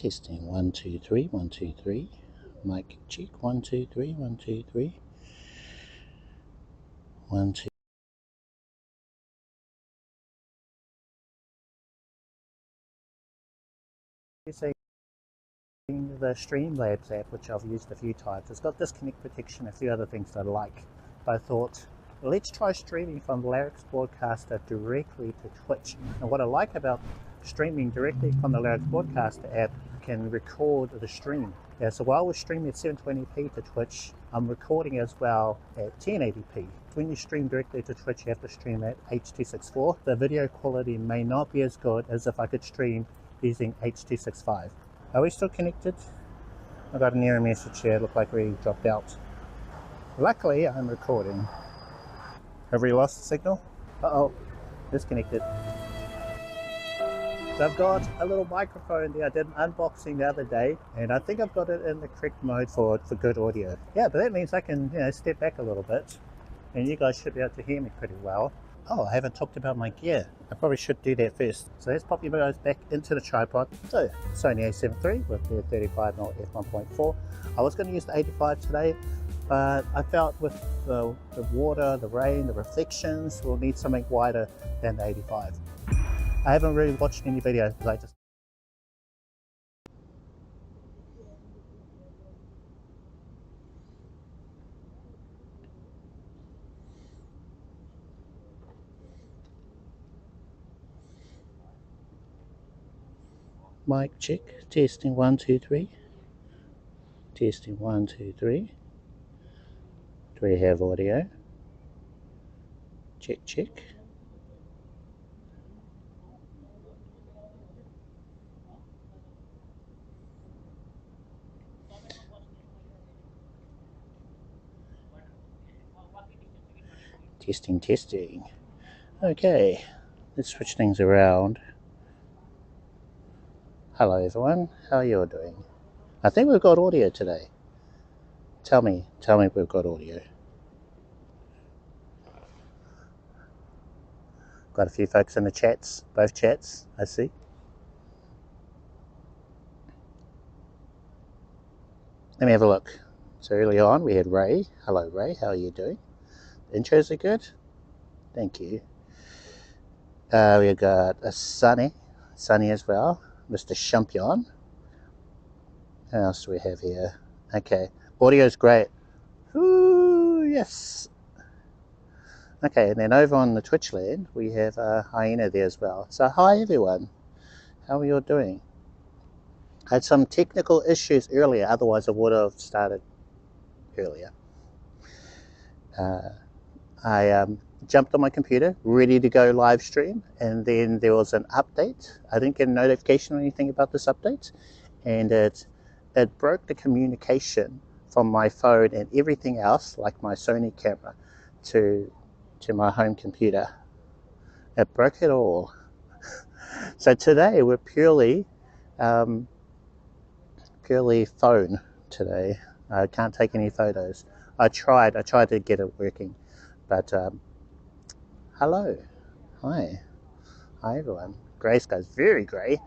Testing 1 2 3 1 2 3. Mic check 1 2 3 1 2 3 1 2. Using the Streamlabs app, which I've used a few times. It's got disconnect protection, a few other things that I like. I thought, let's try streaming from the Larryx Broadcaster directly to Twitch. And what I like about streaming directly from the Larryx Broadcaster app, can record the stream. Yeah, so while we're streaming at 720p to Twitch, I'm recording as well at 1080p. When you stream directly to Twitch, you have to stream at H.264. The video quality may not be as good as if I could stream using H.265. Are we still connected? I got an error message here, it looked like we dropped out. Luckily, I'm recording. Have we lost the signal? Uh-oh, disconnected. So I've got a little microphone there. I did an unboxing the other day, and I think I've got it in the correct mode for good audio. Yeah, but that means I can, step back a little bit, and you guys should be able to hear me pretty well. Oh, I haven't talked about my gear. I probably should do that first. So let's pop your videos back into the tripod. So, Sony A7iii with the 35mm f1.4. I was going to use the 85 today, but I felt with the water, the rain, the reflections, we'll need something wider than the 85. I haven't really watched any videos because I just... Mic check, testing 1 2 3. Testing 1 2 3. Do we have audio? Check check. Testing testing. Okay, let's switch things around. Hello everyone, how are you all doing? I think we've got audio today. Tell me we've got audio. Got a few folks in the chats, both chats, I see. Let me have a look. So early on we had Ray. Hello Ray, how are you doing? The intros are good? Thank you. We got a Sunny as well. Mr. Champion. Who else do we have here? Okay, audio's great. Ooh, yes. Okay, and then over on the Twitch land, we have Hyena there as well. So hi everyone, how are you all doing? I had some technical issues earlier, otherwise I would have started earlier. I jumped on my computer, ready to go live stream, and then there was an update. I didn't get a notification or anything about this update, and it broke the communication from my phone and everything else, like my Sony camera, to my home computer. It broke it all. So today we're purely phone today. I can't take any photos. I tried to get it working, but hello, hi everyone. Grey sky's very grey.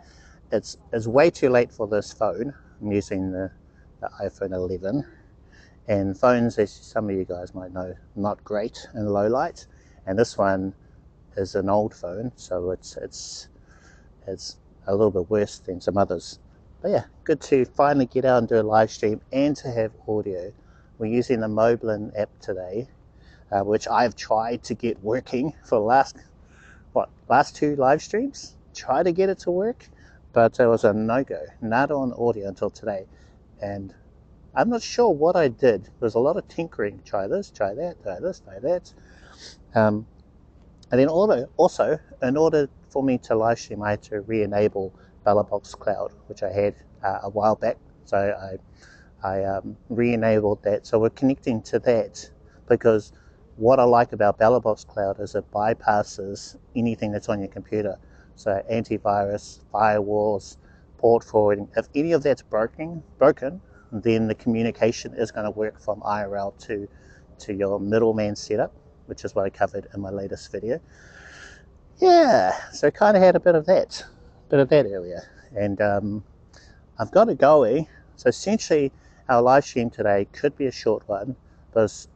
It's way too late for this phone. I'm using the iPhone 11, and phones, as some of you guys might know, not great in low light, and this one is an old phone, so it's a little bit worse than some others. But yeah, good to finally get out and do a live stream and to have audio. We're using the MOBLIN app today, which I've tried to get working for the last two live streams. Try to get it to work, but it was a no-go, not on audio until today. And I'm not sure what I did. There's a lot of tinkering. Try this, try that, try this, try that. And then also, in order for me to live stream, I had to re-enable BellaBox Cloud, which I had a while back. So I re-enabled that. So we're connecting to that, because what I like about BellaBox Cloud is it bypasses anything that's on your computer. So antivirus, firewalls, port forwarding. If any of that's broken, then the communication is going to work from IRL to your middleman setup, which is what I covered in my latest video. Yeah, so kind of had a bit of that earlier, and I've got it going. So essentially our live stream today could be a short one, because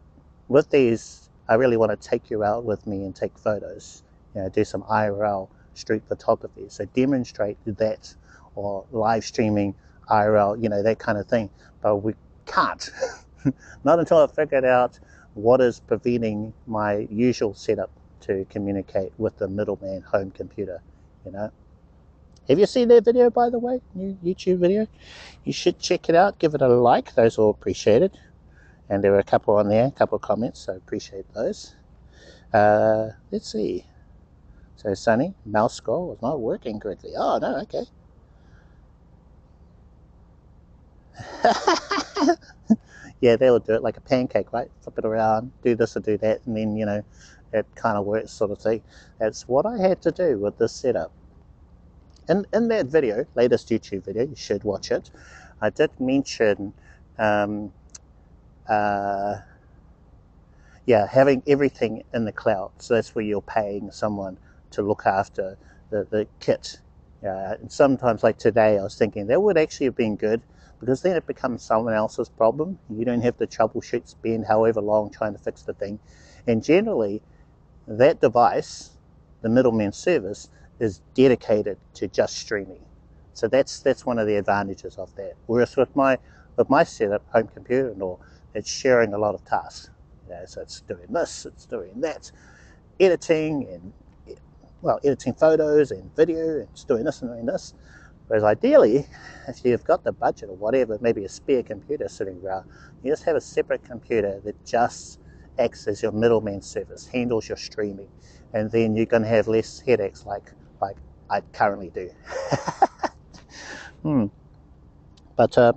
with these I really want to take you out with me and take photos, you know, do some IRL street photography, so demonstrate that, or live streaming IRL, you know, that kind of thing. But we can't not until I've figured out what is preventing my usual setup to communicate with the middleman home computer, you know. Have you seen that video, by the way? New YouTube video? You should check it out. Give it a like. Those are all appreciated. And there were a couple on there, a couple of comments, so appreciate those. Let's see. So Sony, mouse scroll was not working correctly. Oh, no, okay. Yeah, they will do it like a pancake, right? Flip it around, do this or do that, and then, you know, it kind of works, sort of thing. That's what I had to do with this setup. In that video, latest YouTube video, you should watch it, I did mention yeah, having everything in the cloud. So that's where you're paying someone to look after the kit. And sometimes, like today, I was thinking that would actually have been good, because then it becomes someone else's problem. You don't have to troubleshoot, spend however long trying to fix the thing. And generally, that device, the middleman service, is dedicated to just streaming. So that's one of the advantages of that. Whereas with my setup, home computer and all, it's sharing a lot of tasks. You know, so it's doing this, it's doing that, editing, and well, editing photos and video, and it's doing this and doing this. Whereas ideally, if you've got the budget or whatever, maybe a spare computer sitting around, you just have a separate computer that just acts as your middleman service, handles your streaming, and then you're going to have less headaches like I currently do. But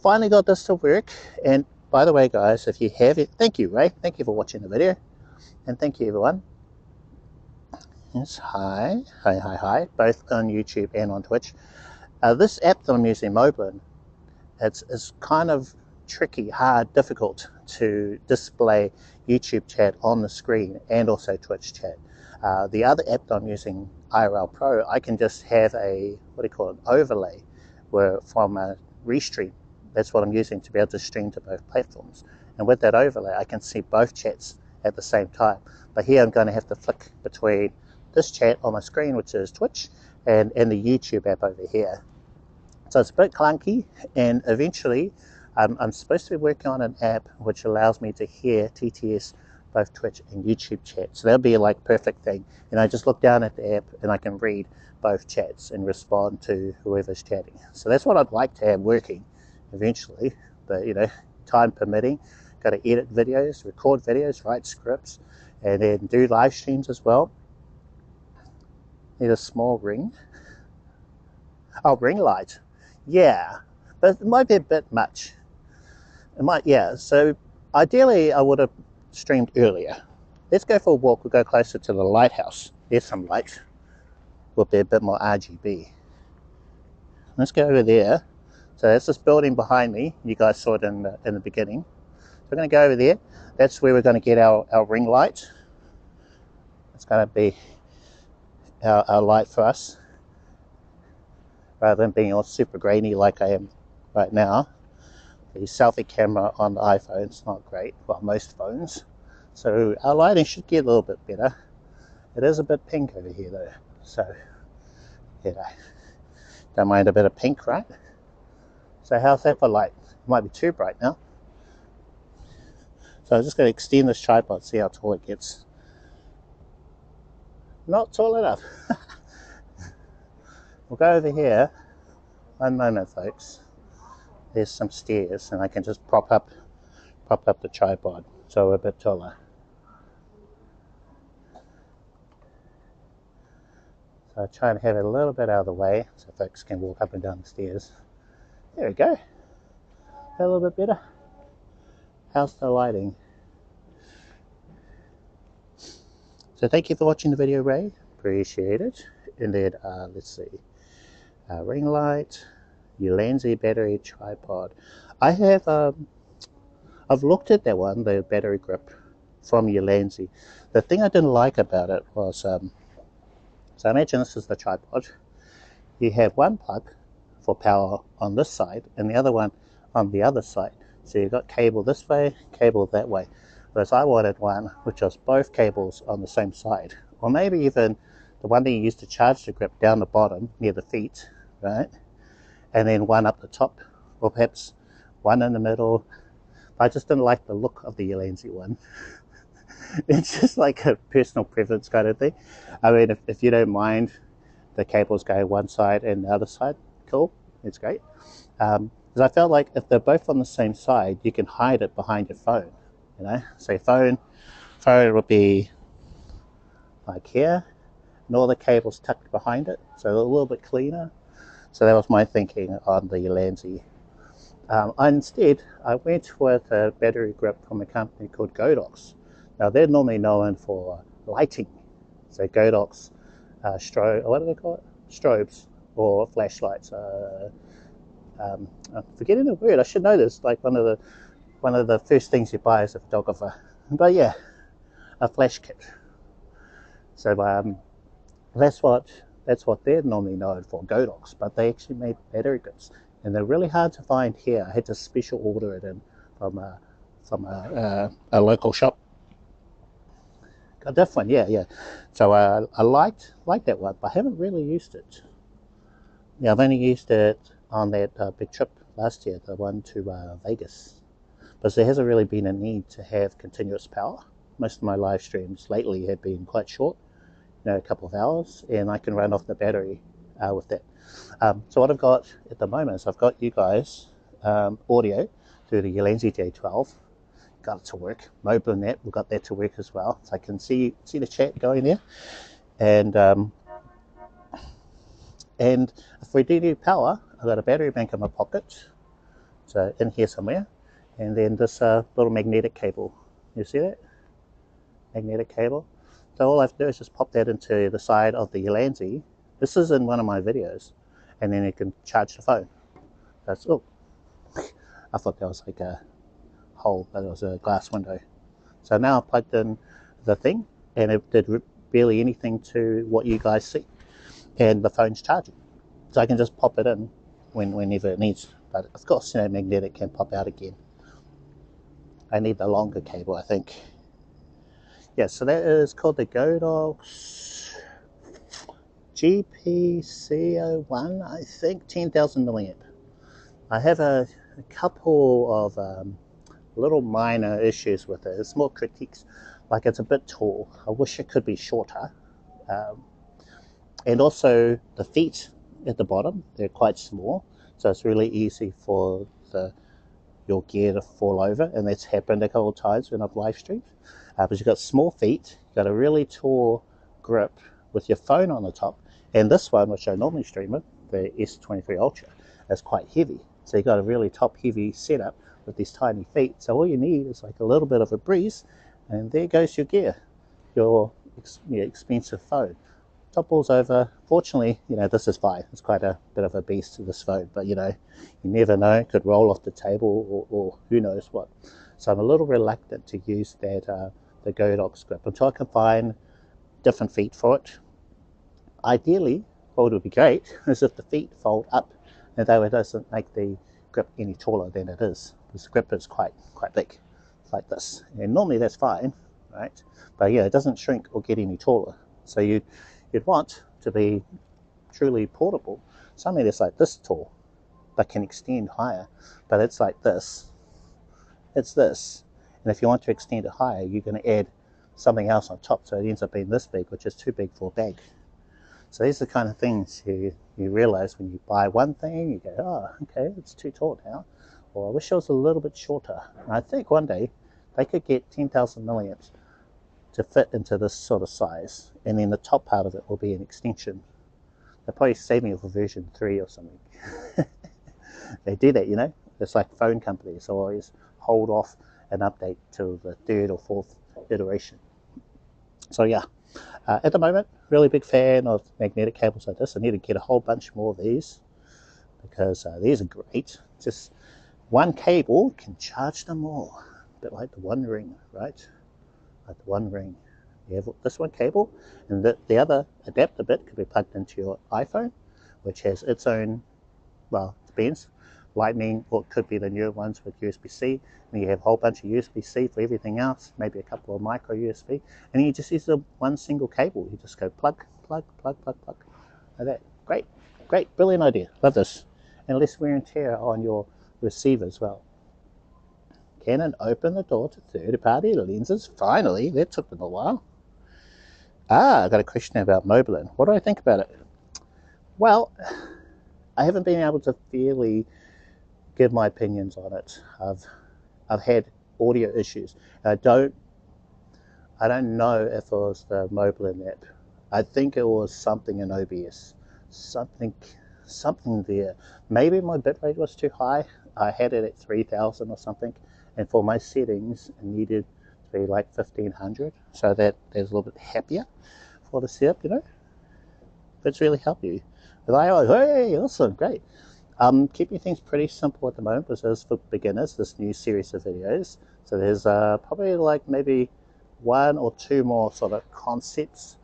finally got this to work. And by the way, guys, if you have it, thank you, Ray. Thank you for watching the video, and thank you, everyone. Yes, hi, both on YouTube and on Twitch. This app that I'm using, MOBLIN, it's kind of tricky, hard, difficult to display YouTube chat on the screen and also Twitch chat. The other app that I'm using, IRL Pro, I can just have a, what do you call it, overlay from a Restream. That's what I'm using to be able to stream to both platforms. And with that overlay, I can see both chats at the same time. But here I'm going to have to flick between this chat on my screen, which is Twitch, and the YouTube app over here. So it's a bit clunky, and eventually I'm supposed to be working on an app which allows me to hear TTS, both Twitch and YouTube chat. So that'll be like perfect thing. And I just look down at the app and I can read both chats and respond to whoever's chatting. So that's what I'd like to have working eventually, but you know, time permitting. Got to edit videos, record videos, write scripts, and then do live streams as well. Need a small ring. Oh, ring light. Yeah, but it might be a bit much. It might, yeah. So ideally, I would have streamed earlier. Let's go for a walk. We'll go closer to the lighthouse. There's some light. Will be a bit more RGB. Let's go over there. So that's this building behind me. You guys saw it in the beginning. So we're going to go over there. That's where we're going to get our ring light. It's going to be our light for us, rather than being all super grainy like I am right now. The selfie camera on the iPhone is not great, well, most phones. So our lighting should get a little bit better. It is a bit pink over here though, so you know, don't mind a bit of pink, right? So how's that for light? It might be too bright now. So I'm just going to extend this tripod, see how tall it gets. Not tall enough. We'll go over here. One moment, folks. There's some stairs, and I can just prop up the tripod so we're a bit taller. So I try and have it a little bit out of the way so folks can walk up and down the stairs. There we go. A little bit better. How's the lighting? So thank you for watching the video, Ray. Appreciate it. And then let's see. Ring light, Ulanzi battery, tripod. I have I've looked at that one, the battery grip from Ulanzi. The thing I didn't like about it was so imagine this is the tripod. You have one plug for power on this side and the other one on the other side. So you've got cable this way, cable that way. Whereas I wanted one which was both cables on the same side, or maybe even the one that you use to charge the grip down the bottom near the feet, right? And then one up the top, or perhaps one in the middle. I just didn't like the look of the latency one. It's just like a personal preference kind of thing. I mean, if you don't mind the cables going one side and the other side, cool, it's great. Because I felt like if they're both on the same side, you can hide it behind your phone. You know, say phone will be like here, and all the cables tucked behind it, so a little bit cleaner. So that was my thinking on the latency. Instead, I went with a battery grip from a company called Godox. Now they're normally known for lighting, so Godox what do they call it? Strobes or flashlights. I'm forgetting the word. I should know this. Like one of the first things you buy as a photographer. But yeah, a flash kit. So that's what they're normally known for, Godox. But they actually made battery grips, and they're really hard to find here. I had to special order it in from a local shop. Got that one, yeah. So I liked that one, but I haven't really used it. Yeah, I've only used it on that big trip last year, the one to Vegas. But there hasn't really been a need to have continuous power. Most of my live streams lately have been quite short, you know, a couple of hours, and I can run off the battery with that. So what I've got at the moment is I've got you guys audio through the Ulanzi J12. Got it to work. MOBLIN net, we've got that to work as well. So I can see the chat going there. And if we do need power, I've got a battery bank in my pocket, so in here somewhere. And then this little magnetic cable. You see that? Magnetic cable. So all I have to do is just pop that into the side of the Ulanzi. This is in one of my videos. And then you can charge the phone. That's, oh, I thought that was like a hole, but it was a glass window. So now I plugged in the thing, and it did barely anything to what you guys see, and the phone's charging. So I can just pop it in whenever it needs. But of course, you know, magnetic can pop out again. I need the longer cable, I think. Yeah, so that is called the Godox GPC01, I think, 10,000 milliamp. I have a couple of little minor issues with it. It's more critiques, like it's a bit tall. I wish it could be shorter. And also the feet at the bottom, they're quite small, so it's really easy for your gear to fall over, and that's happened a couple of times when I've live streamed. But you've got small feet, you've got a really tall grip with your phone on the top, and this one, which I normally stream with, the S23 Ultra, is quite heavy. So you've got a really top heavy setup with these tiny feet. So all you need is like a little bit of a breeze, and there goes your gear, your expensive phone. Topples over. Fortunately, you know, this is fine. It's quite a bit of a beast to this phone, but you know, you never know. It could roll off the table, or who knows what. So I'm a little reluctant to use that the Godox grip until I can find different feet for it. Ideally, what would be great is if the feet fold up, and though it doesn't make the grip any taller than it is. This grip is quite big, like this, and normally that's fine, right? But yeah, it doesn't shrink or get any taller. So you'd want to be truly portable, something that's like this tall, but can extend higher. But it's like this. It's this, and if you want to extend it higher, you're going to add something else on top, so it ends up being this big, which is too big for a bag. So these are the kind of things you realize when you buy one thing. You go, oh, okay, it's too tall now, or I wish it was a little bit shorter. And I think one day they could get 10,000 milliamps to fit into this sort of size, and then the top part of it will be an extension. They're probably saving it for version 3 or something. They do that, you know. It's like phone companies always hold off an update till the 3rd or 4th iteration. So yeah, at the moment, really big fan of magnetic cables like this. I need to get a whole bunch more of these, because these are great. Just one cable can charge them all. A bit like the One Ring, right? Like the One Ring. You have this one cable, and the other adapter bit could be plugged into your iPhone, which has its own well, it depends. Lightning, or it could be the newer ones with USB-C. And you have a whole bunch of USB-C for everything else, maybe a couple of micro USB, and you just use the one single cable. You just go plug, plug, plug, plug, plug, like that. Great, great, brilliant idea. Love this. And less wear and tear on your receiver as well. Canon open the door to third-party lenses. Finally, that took them a while. I got a question about MOBLIN. What do I think about it? Well, I haven't been able to fairly give my opinions on it. I've had audio issues. I don't know if it was the MOBLIN app. I think it was something in OBS. Something there. Maybe my bitrate was too high. I had it at 3000 or something, and for my settings it needed to be like 1500, so that there's a little bit happier for the setup, you know. If it's really helped you with iOS, hey, awesome, great. Keeping things pretty simple at the moment, because this is for beginners, this new series of videos. So there's probably like maybe 1 or 2 more sort of concepts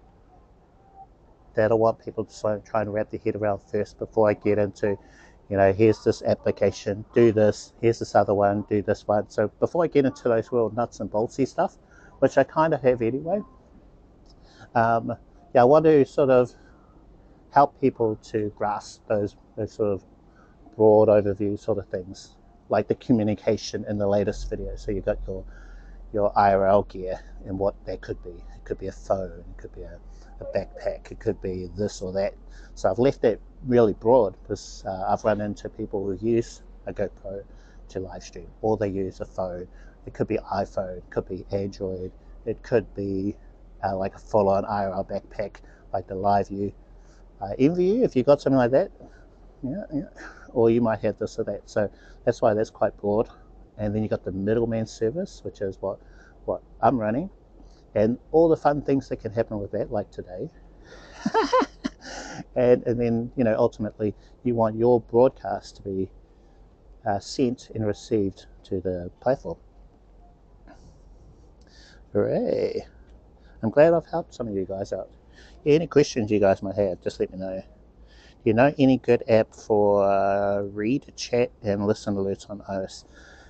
that I want people to sort of try and wrap their head around first before I get into, you know, here's this application, do this, here's this other one, do this one. So before I get into those real nuts and boltsy stuff, which I kind of have anyway, yeah, I want to sort of help people to grasp those sort of broad overview sort of things, like the communication in the latest video. So you've got your IRL gear and what that could be. It could be a phone, it could be a backpack, it could be this or that. So I've left that really broad, because I've run into people who use a GoPro to live stream, or they use a phone. It could be iPhone, it could be Android, it could be like a full-on IRL backpack, like the Live View, Envy, if you've got something like that. Yeah. Or you might have this or that. So that's why that's quite broad. And then you got the middleman service, which is what I'm running, and all the fun things that can happen with that, like today. and then, you know, ultimately you want your broadcast to be sent and received to the platform. Hooray! I'm glad I've helped some of you guys out. Yeah, any questions you guys might have, just let me know. You know any good app for read, chat, and listen alerts on iOS?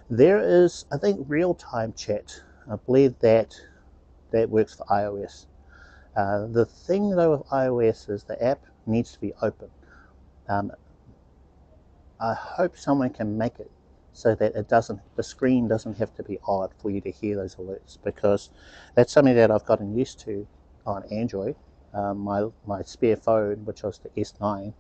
There is, I think, real-time chat. I believe that works for iOS. The thing though with iOS is the app needs to be open. I hope someone can make it so that the screen doesn't have to be on for you to hear those alerts, because that's something that I've gotten used to on Android. My spare phone, which was the S9,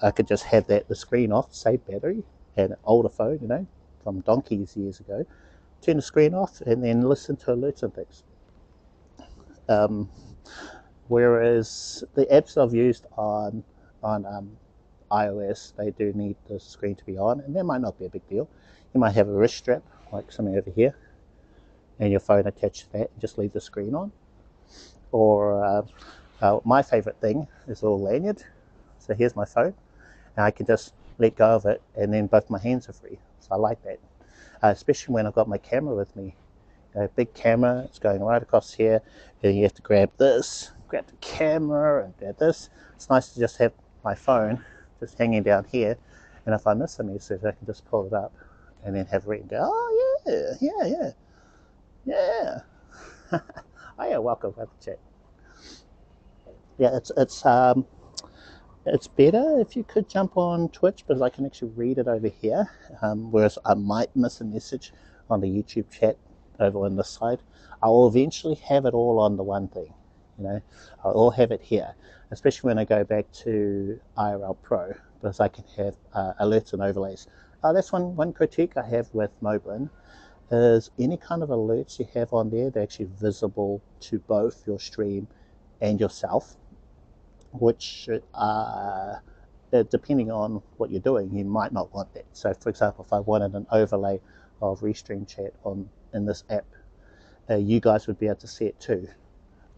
I could just have the screen off, save battery, and an older phone, you know, from donkeys years ago, turn the screen off and then listen to alerts and things. Whereas the apps I've used on iOS, they do need the screen to be on, and that might not be a big deal. You might have a wrist strap, like something over here, and your phone attached to that, and just leave the screen on. Or my favorite thing is a little lanyard. So here's my phone, and I can just let go of it, and then both my hands are free. So I like that, especially when I've got my camera with me. A big camera, it's going right across here, and you have to grab this, grab the camera, and grab this. It's nice to just have my phone just hanging down here, and if I miss a message, I can just pull it up and then have it and go, oh yeah. Oh yeah, welcome to the chat. Yeah, it's better if you could jump on Twitch, because I can actually read it over here, whereas I might miss a message on the YouTube chat over on this side. I will eventually have it all on the one thing, you know. I'll have it here, especially when I go back to IRL Pro, because I can have alerts and overlays. That's one critique I have with MOBLIN, is any kind of alerts you have on there, they're actually visible to both your stream and yourself, which depending on what you're doing, you might not want that. So for example, if I wanted an overlay of Restream chat in this app, you guys would be able to see it too,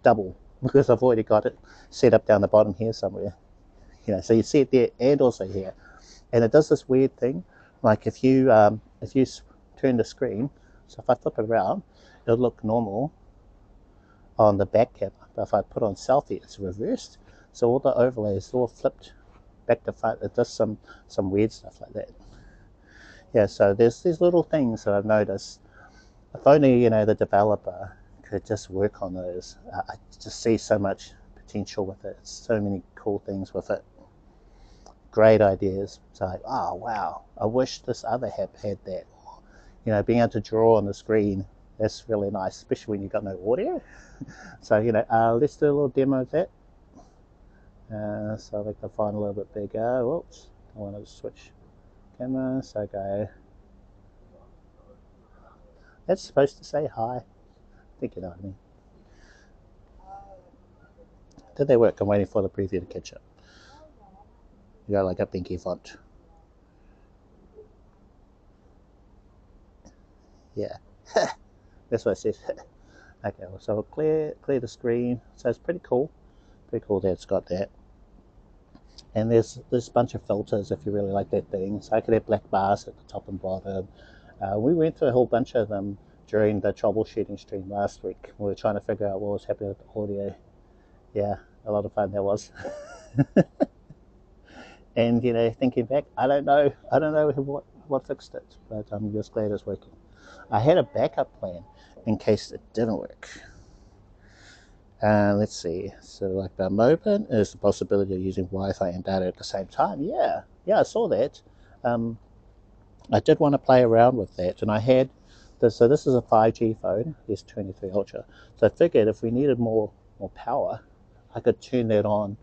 double, because I've already got it set up down the bottom here somewhere, you know. So you see it there and also here, and it does this weird thing, like if you turn the screen, so if I flip it around, it'll look normal on the back camera, but if I put on selfie, it's reversed. So all the overlays are all flipped back to front. It does some weird stuff like that. Yeah, so there's these little things that I've noticed. If only, you know, the developer could just work on those. I just see so much potential with it. So many cool things with it. Great ideas. It's like, oh wow, I wish this other app had that. You know, being able to draw on the screen, that's really nice, especially when you've got no audio. So, you know, let's do a little demo of that. So I like the font a little bit bigger. Whoops, I want to switch camera, so go. That's supposed to say hi. I think you know what I mean. Did they work? I'm waiting for the preview to catch up. You got like a pinky font. Yeah, that's what I said. Okay, so I'll clear the screen. So it's pretty cool. Pretty cool that it's got that. And there's this bunch of filters if you really like that thing. So I could have black bars at the top and bottom. We went through a whole bunch of them during the troubleshooting stream last week. We were trying to figure out what was happening with the audio. Yeah, a lot of fun that was. And you know, thinking back, I don't know what fixed it, but I'm just glad it's working. I had a backup plan in case it didn't work. Let's see. So like the MOBLIN is the possibility of using Wi-Fi and data at the same time. Yeah, I saw that. I did want to play around with that, and I had this. So this is a 5G phone, S23 Ultra. So I figured if we needed more power, I could turn that on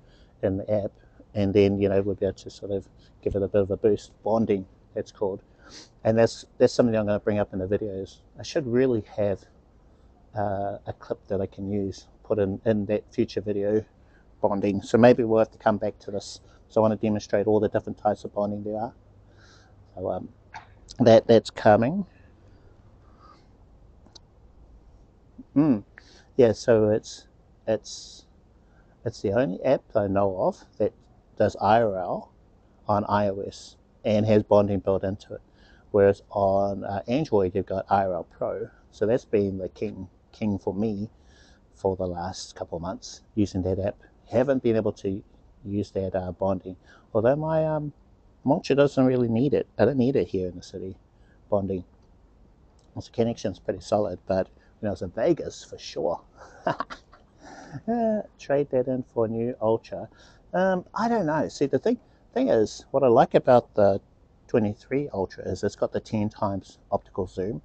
in the app, and then, you know, we'll be able to sort of give it a bit of a boost. Bonding, that's called. And that's something I'm going to bring up in the videos. I should really have a clip that I can use, put in that future video, bonding. So maybe we'll have to come back to this. So I want to demonstrate all the different types of bonding there are. So that's coming. Yeah, so it's the only app I know of that does IRL on iOS and has bonding built into it. Whereas on Android, you've got IRL Pro. So that's been the king for me for the last couple of months using that app. Haven't been able to use that bonding, although my Monster doesn't really need it. I don't need it here in the city, bonding. The connection's pretty solid, but when I was in Vegas, for sure. Trade that in for a new Ultra. I don't know. See, the thing is, what I like about the 23 Ultra is it's got the 10 times optical zoom,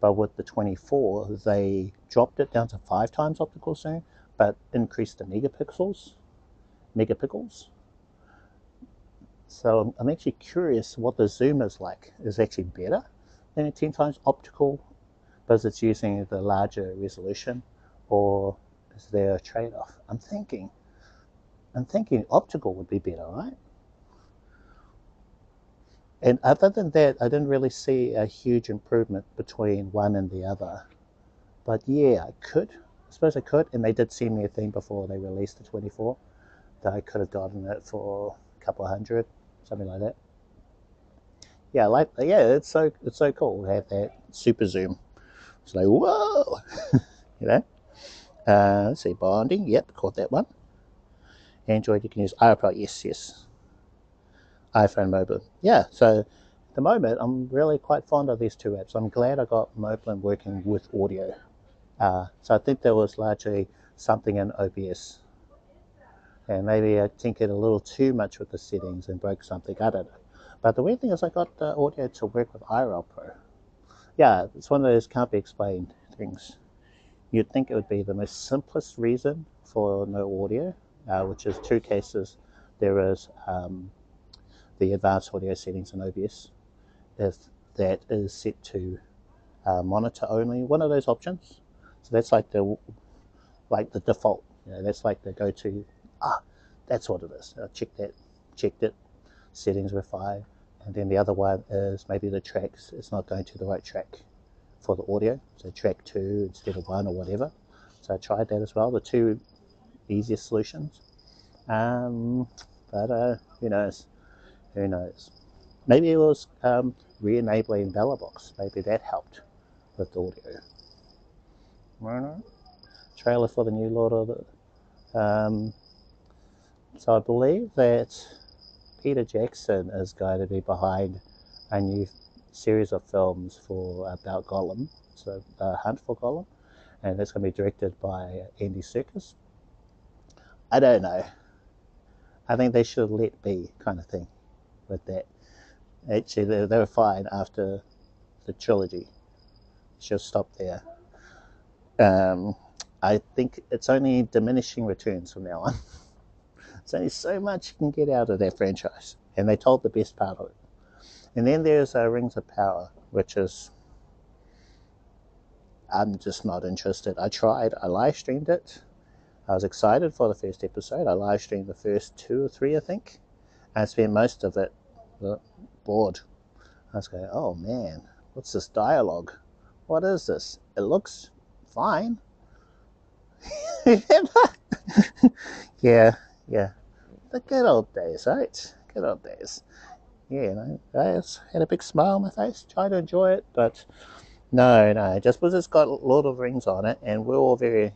but with the 24, they dropped it down to 5 times optical zoom, but increased the megapixels. So I'm actually curious what the zoom is like. Is it actually better than a 10 times optical because it's using the larger resolution, or is there a trade-off? I'm thinking optical would be better, right? And other than that, I didn't really see a huge improvement between one and the other. But yeah, I suppose I could, and they did send me a thing before they released the 24 that I could have gotten it for a couple of hundred, something like that. Yeah, it's so cool to have that super zoom. It's like, whoa, you know. Let's see, bonding. Yep, caught that one. Android, you can use IRL. Yes. iPhone MOBLIN. Yeah, so at the moment, I'm really quite fond of these two apps. I'm glad I got MOBLIN working with audio. So I think there was largely something in OBS. And maybe I tinkered a little too much with the settings and broke something. I don't know. But the weird thing is I got the audio to work with IRL Pro. Yeah, it's one of those can't be explained things. You'd think it would be the most simplest reason for no audio, which is two cases. There is the advanced audio settings in OBS. If that is set to monitor only, one of those options. So that's like the default. You know, that's like the go-to. That's what it is. I checked it. Settings were 5, and then the other one is maybe the tracks. It's not going to the right track for the audio, so track 2 instead of 1 or whatever. So I tried that as well. The two easiest solutions. But who knows? Who knows? Maybe it was re-enabling Box. Maybe that helped with the audio. Trailer for the new Lord of the... so I believe that Peter Jackson is going to be behind a new series of films about Gollum, so Hunt for Gollum, and it's going to be directed by Andy Serkis. I don't know. I think they should let be, kind of thing, with that. Actually, they were fine after the trilogy. Should stop there. I think it's only diminishing returns from now on. There's only so much you can get out of that franchise, and they told the best part of it. And then there's Rings of Power, which is, I'm just not interested. I tried, I live streamed it. I was excited for the first episode. I live streamed the first 2 or 3, I think. And I spent most of it bored. I was going, oh man, what's this dialogue? What is this? It looks fine. Yeah. The good old days, right? Good old days. Yeah, I just had a big smile on my face, tried to enjoy it, but no, just because it's got Lord of the Rings on it, and we're all very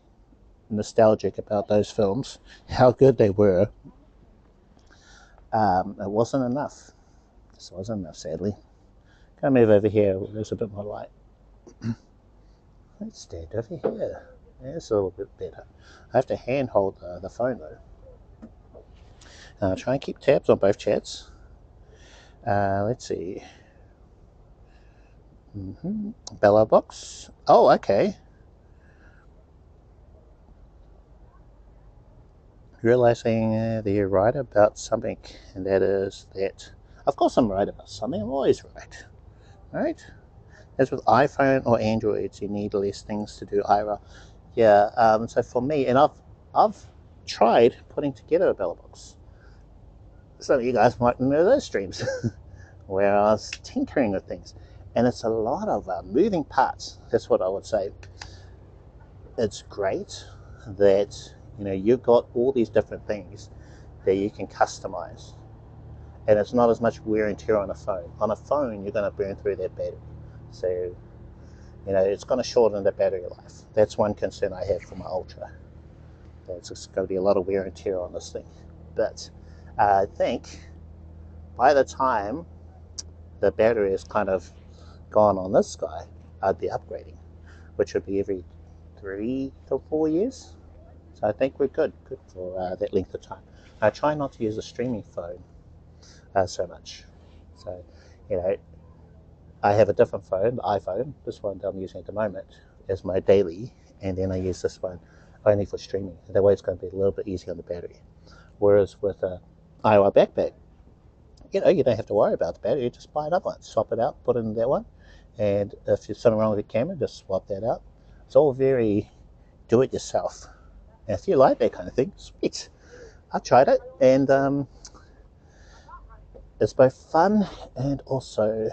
nostalgic about those films, how good they were, it wasn't enough. This wasn't enough, sadly. Can I move over here? There's a bit more light. Let's stand over here. That's a little bit better. I have to hand hold the phone though. Try and keep tabs on both chats. Let's see. Bella box. Oh, okay. Realizing that you're right about something, and that is that, of course I'm right about something, I'm always right. Right? As with iPhone or Androids, you need less things to do IRL. Yeah, so for me, and I've tried putting together a Bella box. Some of you guys might remember those streams where I was tinkering with things, and it's a lot of moving parts. That's what I would say. It's great that you've got all these different things that you can customize, and it's not as much wear and tear on a phone. On a phone, you're going to burn through that battery, so it's going to shorten the battery life. That's one concern I have for my Ultra. It's going to be a lot of wear and tear on this thing, but I think by the time the battery is kind of gone on this guy, I'd be upgrading, which would be every 3 to 4 years. So I think we're good for that length of time. I try not to use a streaming phone so much. So, I have a different phone, the iPhone, this one that I'm using at the moment, as my daily, and then I use this one only for streaming. That way it's going to be a little bit easier on the battery. Whereas with a IRL backpack, you don't have to worry about the battery. You just buy another one, swap it out, put it in that one, and if there's something wrong with the camera, just swap that out. It's all very do-it-yourself. And if you like that kind of thing, sweet. I tried it, and it's both fun and also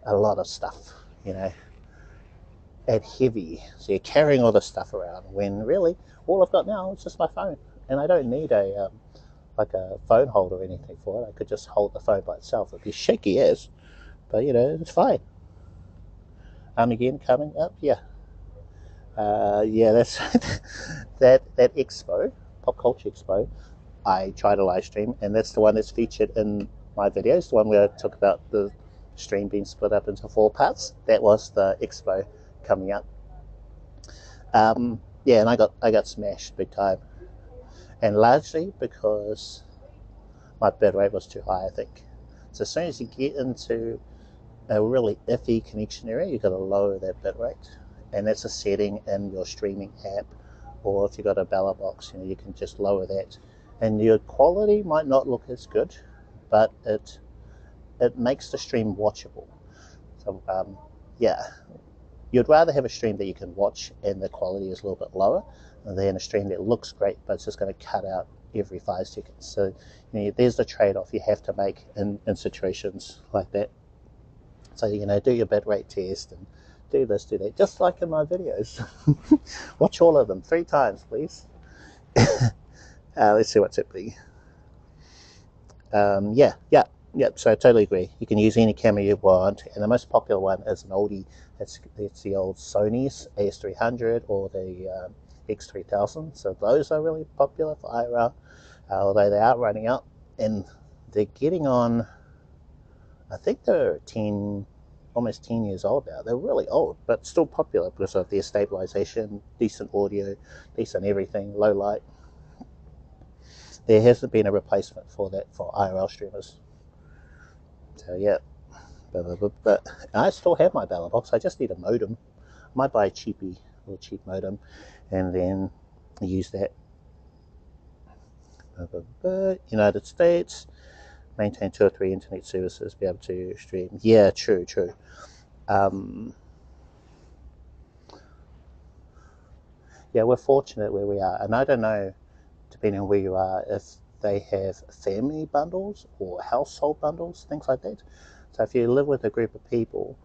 a lot of stuff, and heavy. So you're carrying all this stuff around when really all I've got now is just my phone, and I don't need a phone holder or anything for it. I could just hold the phone by itself. It'd be shaky as, but it's fine. Again, coming up, yeah, that's that expo, Pop Culture Expo. I tried a live stream, and that's the one that's featured in my videos. The one where I talk about the stream being split up into 4 parts. That was the expo coming up. Yeah, and I got smashed big time, and largely because my bitrate was too high, I think. So as soon as you get into a really iffy connection area, you've got to lower that bitrate, and that's a setting in your streaming app, or if you've got a Bella box, you can just lower that, and your quality might not look as good, but it makes the stream watchable. So yeah, you'd rather have a stream that you can watch and the quality is a little bit lower than a stream that looks great but it's just going to cut out every 5 seconds. So there's the trade-off you have to make in situations like that. So do your bitrate test and do this, do that, just like in my videos. Watch all of them 3 times, please. Let's see what's happening. Yep, so I totally agree. You can use any camera you want, and the most popular one is an oldie. It's the old Sony's A7iii or the X3000. So those are really popular for IRL, although they are running out, and they're getting on, I think they're almost 10 years old now. They're really old, but still popular because of their stabilization, decent audio, decent everything, low light. There hasn't been a replacement for that for IRL streamers. So yeah, but I still have my ballot box. I just need a modem. I might buy a cheap modem and then use that. United States, maintain 2 or 3 internet services, be able to stream. Yeah, true. Yeah, we're fortunate where we are, and I don't know, depending on where you are, if they have family bundles or household bundles, things like that. So if you live with a group of people,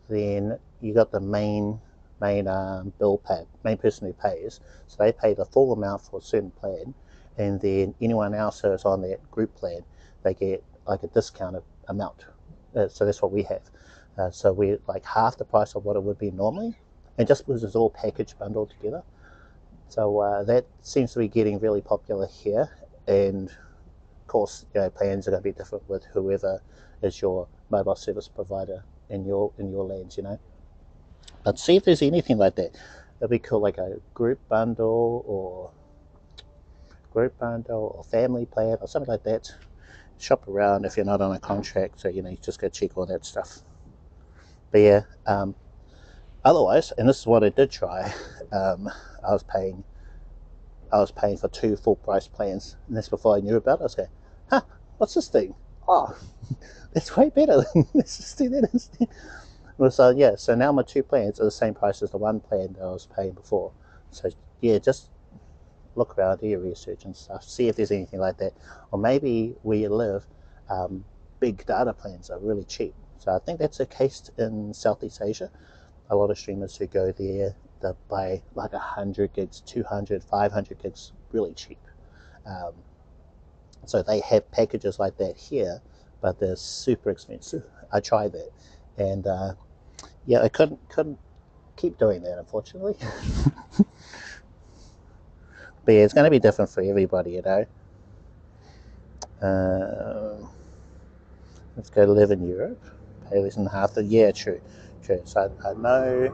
then you got the main person who pays. So they pay the full amount for a certain plan, and then anyone else who's on that group plan, they get like a discounted amount. So that's what we have. So we're like half the price of what it would be normally, and just because it's all package bundled together. So that seems to be getting really popular here, and of course, plans are going to be different with whoever is your mobile service provider in your lands, But see if there's anything like that. It'd be cool, like a group bundle or family plan or something like that. Shop around if you're not on a contract, so you just go check all that stuff. But yeah, otherwise, and this is what I did try. I was paying for 2 full price plans, and that's before I knew about it. I was going, huh, what's this thing? Oh, that's way better. Let's just do that instead. Well, so yeah, so now my 2 plans are the same price as the 1 plan that I was paying before. So yeah, just look around, do your research and stuff, see if there's anything like that. Or maybe where you live, big data plans are really cheap. So I think that's the case in Southeast Asia. A lot of streamers who go there, they buy like 100 gigs, 200, 500 gigs really cheap. So they have packages like that here, but they're super expensive. I tried that, and yeah, I couldn't keep doing that, unfortunately. But yeah, it's going to be different for everybody, Let's go live in Europe. Pay less than half the. Yeah, true. So I know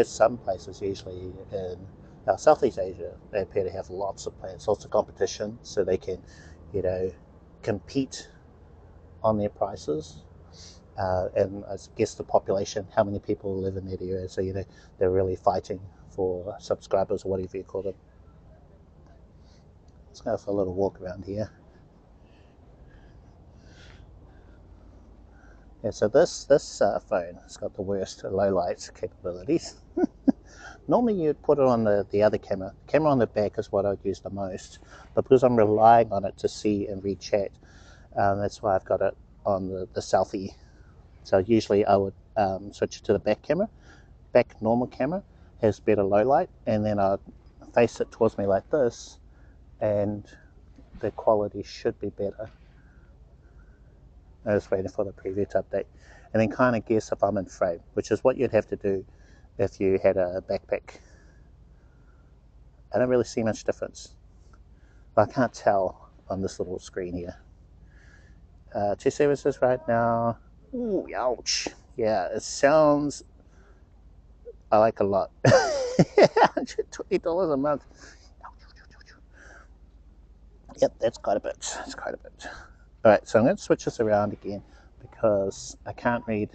some places, usually in Southeast Asia, they appear to have lots of plans, lots of competition, so they can, compete on their prices. And I guess the population, how many people live in that area, so they're really fighting for subscribers or whatever you call them. Let's go for a little walk around here. Yeah, so this phone has got the worst low light capabilities. Normally you'd put it on the other camera. The camera on the back is what I'd use the most, but because I'm relying on it to see and read chat, that's why I've got it on the selfie. So usually I would switch it to the back camera. Back normal camera has better low light, and then I'd face it towards me like this, and the quality should be better. I was waiting for the preview to update, and then kind of guess if I'm in frame, which is what you'd have to do if you had a backpack. I don't really see much difference, but I can't tell on this little screen here. 2 services right now. Ooh, ouch. Yeah, it sounds I like a lot. $120 a month. Yep, that's quite a bit. That's quite a bit. All right, so I'm going to switch this around again because I can't read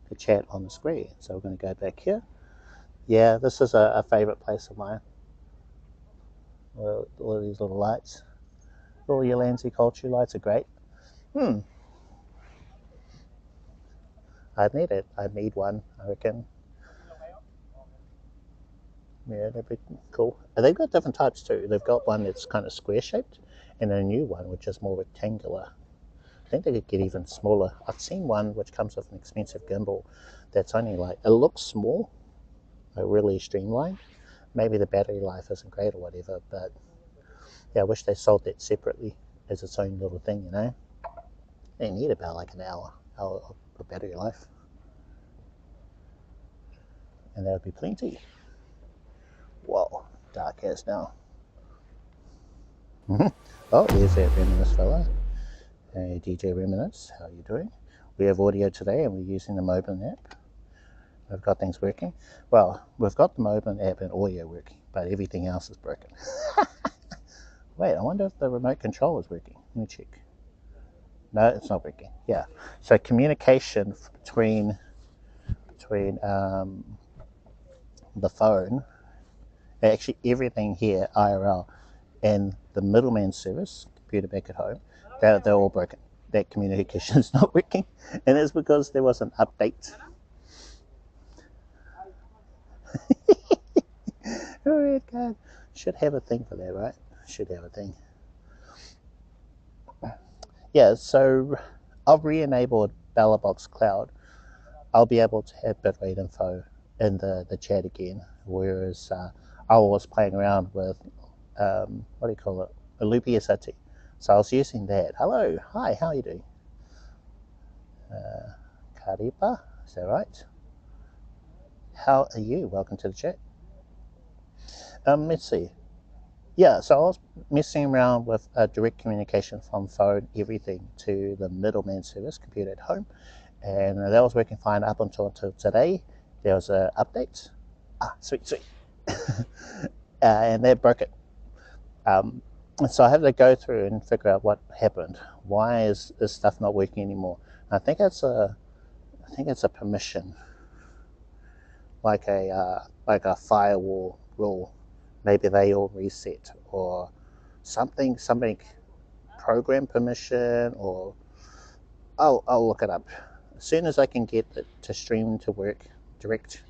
the chat on the screen. So we're going to go back here. Yeah, this is a favorite place of mine. All of these little lights. All your Landsy culture lights are great. I'd need it. I'd need one, I reckon. Yeah, they'd be cool. And they've got different types too. They've got one that's kind of square shaped, and a new one which is more rectangular. I think they could get even smaller. I've seen one which comes with an expensive gimbal that's only like, it looks small, like really streamlined. Maybe the battery life isn't great or whatever, but yeah, I wish they sold that separately as its own little thing, They need about like an hour of battery life. And that would be plenty. Whoa, dark as now. Oh, there's that reminiscent fella. Hey DJ Reminisce, how are you doing? We have audio today and we're using the MOBLIN app. We've got things working. Well, we've got the MOBLIN app and audio working, but everything else is broken. Wait, I wonder if the remote control is working. Let me check. No, it's not working. Yeah. So communication between the phone, actually everything here, IRL, and the middleman service, computer back at home, they're all broken. That communication is not working, and it's because there was an update. Oh, God. Should have a thing for that, right? Should have a thing. Yeah, so I've re-enabled BellaBox Cloud. I'll be able to have bitrate info in the chat again, whereas I was playing around with, what do you call it, a loopy SRT. So I was using that. Hello, hi, how are you doing? Karipa, is that right? How are you? Welcome to the chat. Let's see. Yeah, so I was messing around with direct communication from phone, everything, to the middleman service, computer at home. And that was working fine up until today. There was an update. Sweet. And that broke it. So I have to go through and figure out what happened. Why is this stuff not working anymore? I think it's a permission, like a firewall rule. Maybe they all reset or something program permission, or I'll look it up. As soon as I can get it to stream to work direct,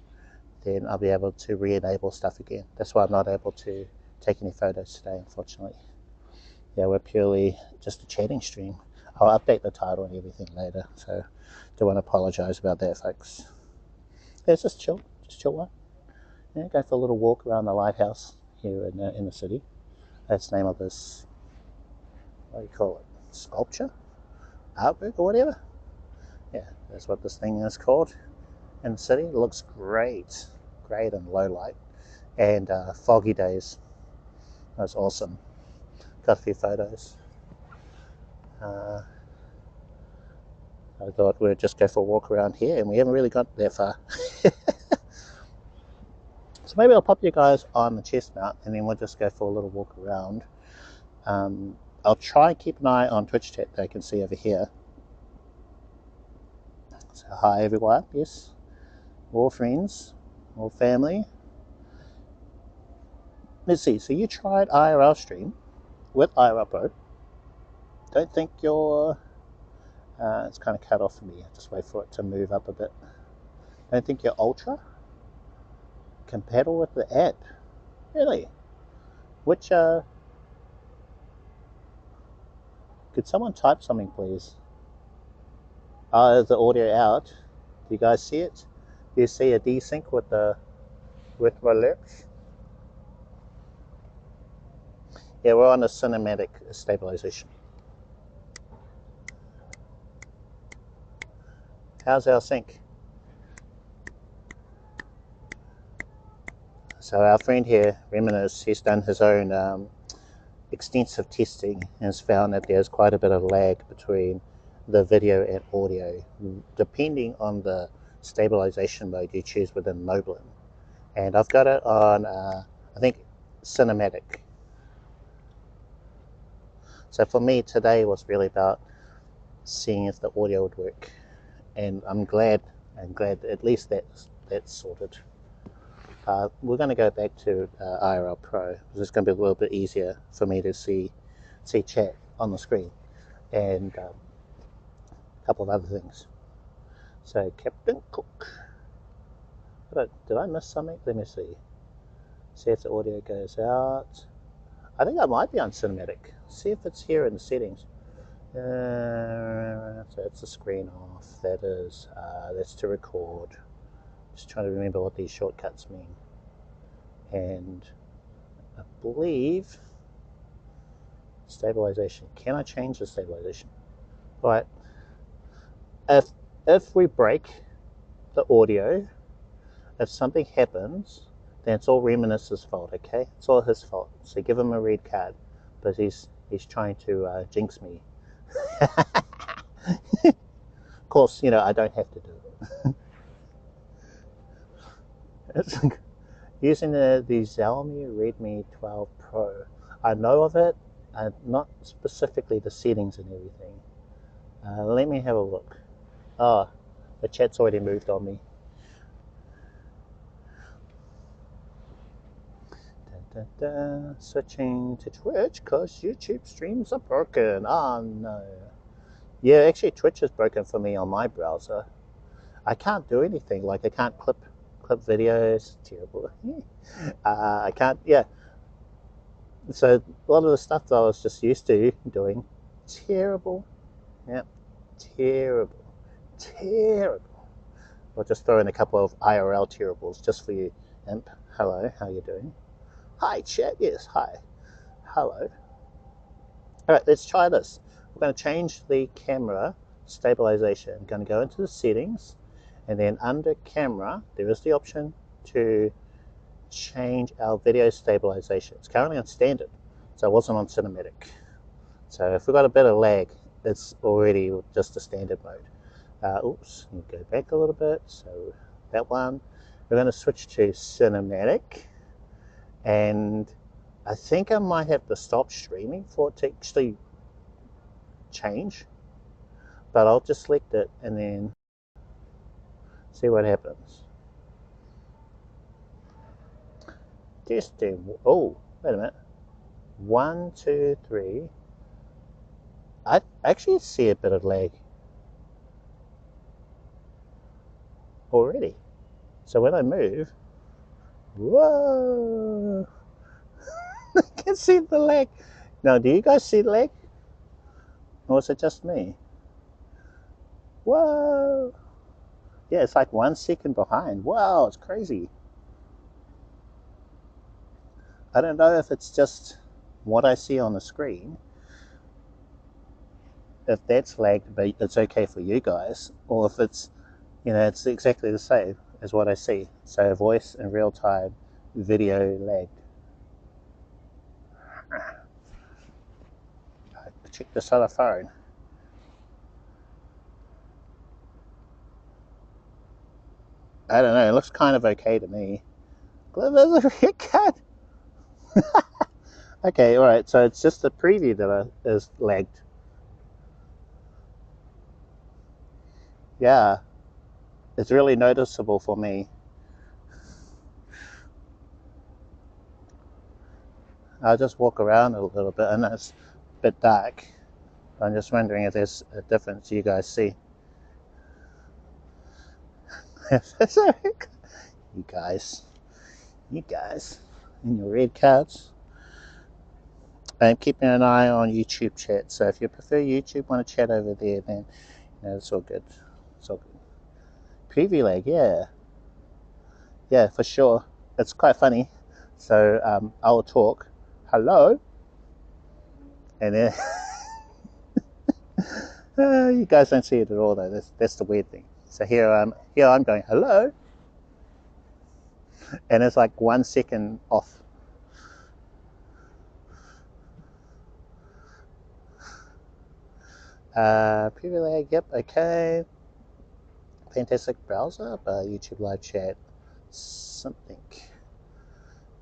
then I'll be able to re-enable stuff again. That's why I'm not able to take any photos today, unfortunately. Yeah, we're purely just a chatting stream. I'll update the title and everything later, so don't want to apologize about that, folks. Yeah, it's just chill one. Yeah, go for a little walk around the lighthouse here in the city. That's the name of this, what do you call it, sculpture? Artwork or whatever? Yeah, that's what this thing is called in the city. It looks great in low light and foggy days. That's awesome. Got a few photos. I thought we'd just go for a walk around here, and we haven't really got that far. So maybe I'll pop you guys on the chest mount, and then we'll just go for a little walk around. I'll try and keep an eye on Twitch chat that I can see over here. So hi everyone, yes, all friends, all family. Let's see, so you tried IRL Stream with IRL Pro. Don't think you're, it's kind of cut off for me, just wait for it to move up a bit. Don't think you're Ultra compatible with the app? Really? Which, could someone type something please? Is the audio out? Do you guys see it? Do you see a desync with my lips? Yeah, we're on a cinematic stabilization. How's our sync? So our friend here, Reminisce, he's done his own extensive testing and has found that there's quite a bit of lag between the video and audio, depending on the stabilization mode you choose within MOBLIN. And I've got it on, I think, cinematic. So for me, today was really about seeing if the audio would work. And I'm glad that at least that's sorted. We're going to go back to IRL Pro, because it's going to be a little bit easier for me to see chat on the screen, and a couple of other things. So Captain Cook, did I miss something? Let me see. See if the audio goes out. I think I might be on cinematic. See if it's here in the settings. So it's the screen off. That's to record. Just trying to remember what these shortcuts mean. And I believe stabilization. Can I change the stabilization? Right. If we break the audio, if something happens, then it's all Reminisce's fault, okay? It's all his fault. So give him a red card, but he's trying to jinx me Of course, you know, I don't have to do it. It's like using the Xiaomi Redmi 12 Pro. I know of it, not specifically the settings and everything. Let me have a look. Oh, the chat's already moved on me. Switching to Twitch because YouTube streams are broken. Oh no. Yeah, actually Twitch is broken for me on my browser. I can't do anything. Like I can't clip videos. Terrible. I can't. Yeah. So a lot of the stuff that I was just used to doing, terrible. Yep. Terrible. Terrible. I'll just throw in a couple of IRL terribles just for you, Imp. Hello. How you doing? Hi, chat. Yes. Hi. Hello. All right. Let's try this. We're going to change the camera stabilization. I'm going to go into the settings, and then under camera, there is the option to change our video stabilization. It's currently on standard, so it wasn't on cinematic. So if we've got a bit of lag, it's already just a standard mode. Oops, go back a little bit. So that one, we're going to switch to cinematic, and I think I might have to stop streaming for it to actually change, but I'll just select it and then see what happens. Testing. Oh, wait a minute. 1, 2, 3. I actually see a bit of lag already. So when I move, whoa! I can see the lag. Now, do you guys see the lag? Or is it just me? Whoa! Yeah, it's like 1 second behind. Wow, it's crazy. I don't know if it's just what I see on the screen, if that's lagged, but it's okay for you guys, or if it's, you know, it's exactly the same as what I see. So voice in real time, video lagged. Check this other phone. I don't know, it looks kind of okay to me. There's a haircut. Okay, alright, so it's just the preview that is lagged. Yeah, it's really noticeable for me. I'll just walk around a little bit, and it's a bit dark. I'm just wondering if there's a difference you guys see. You guys in your red cards. I'm keeping an eye on YouTube chat, so if you prefer YouTube, want to chat over there, then you know, it's all good. It's all good. Preview lag, yeah, for sure. It's quite funny. So I'll talk, hello, and then you guys don't see it at all, though. That's the weird thing. So here I'm going hello, and it's like 1 second off. Preview lag, yep, okay. Fantastic browser, YouTube live chat, something.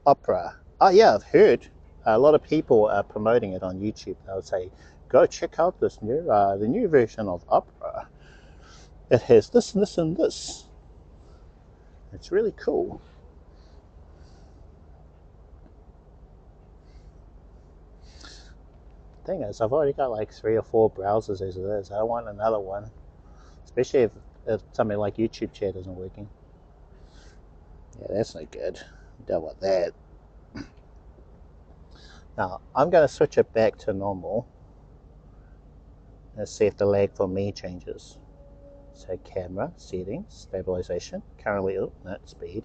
Opera. Oh yeah, I've heard a lot of people are promoting it on YouTube. They'll say, go check out this new, the new version of Opera. It has this and this and this. It's really cool. Thing is, I've already got like 3 or 4 browsers as it is. I don't want another one, especially if something like YouTube chat isn't working. Yeah, that's no good. Don't want that. Now, I'm going to switch it back to normal. Let's see if the lag for me changes. So camera, settings, stabilization, currently, oh, not speed.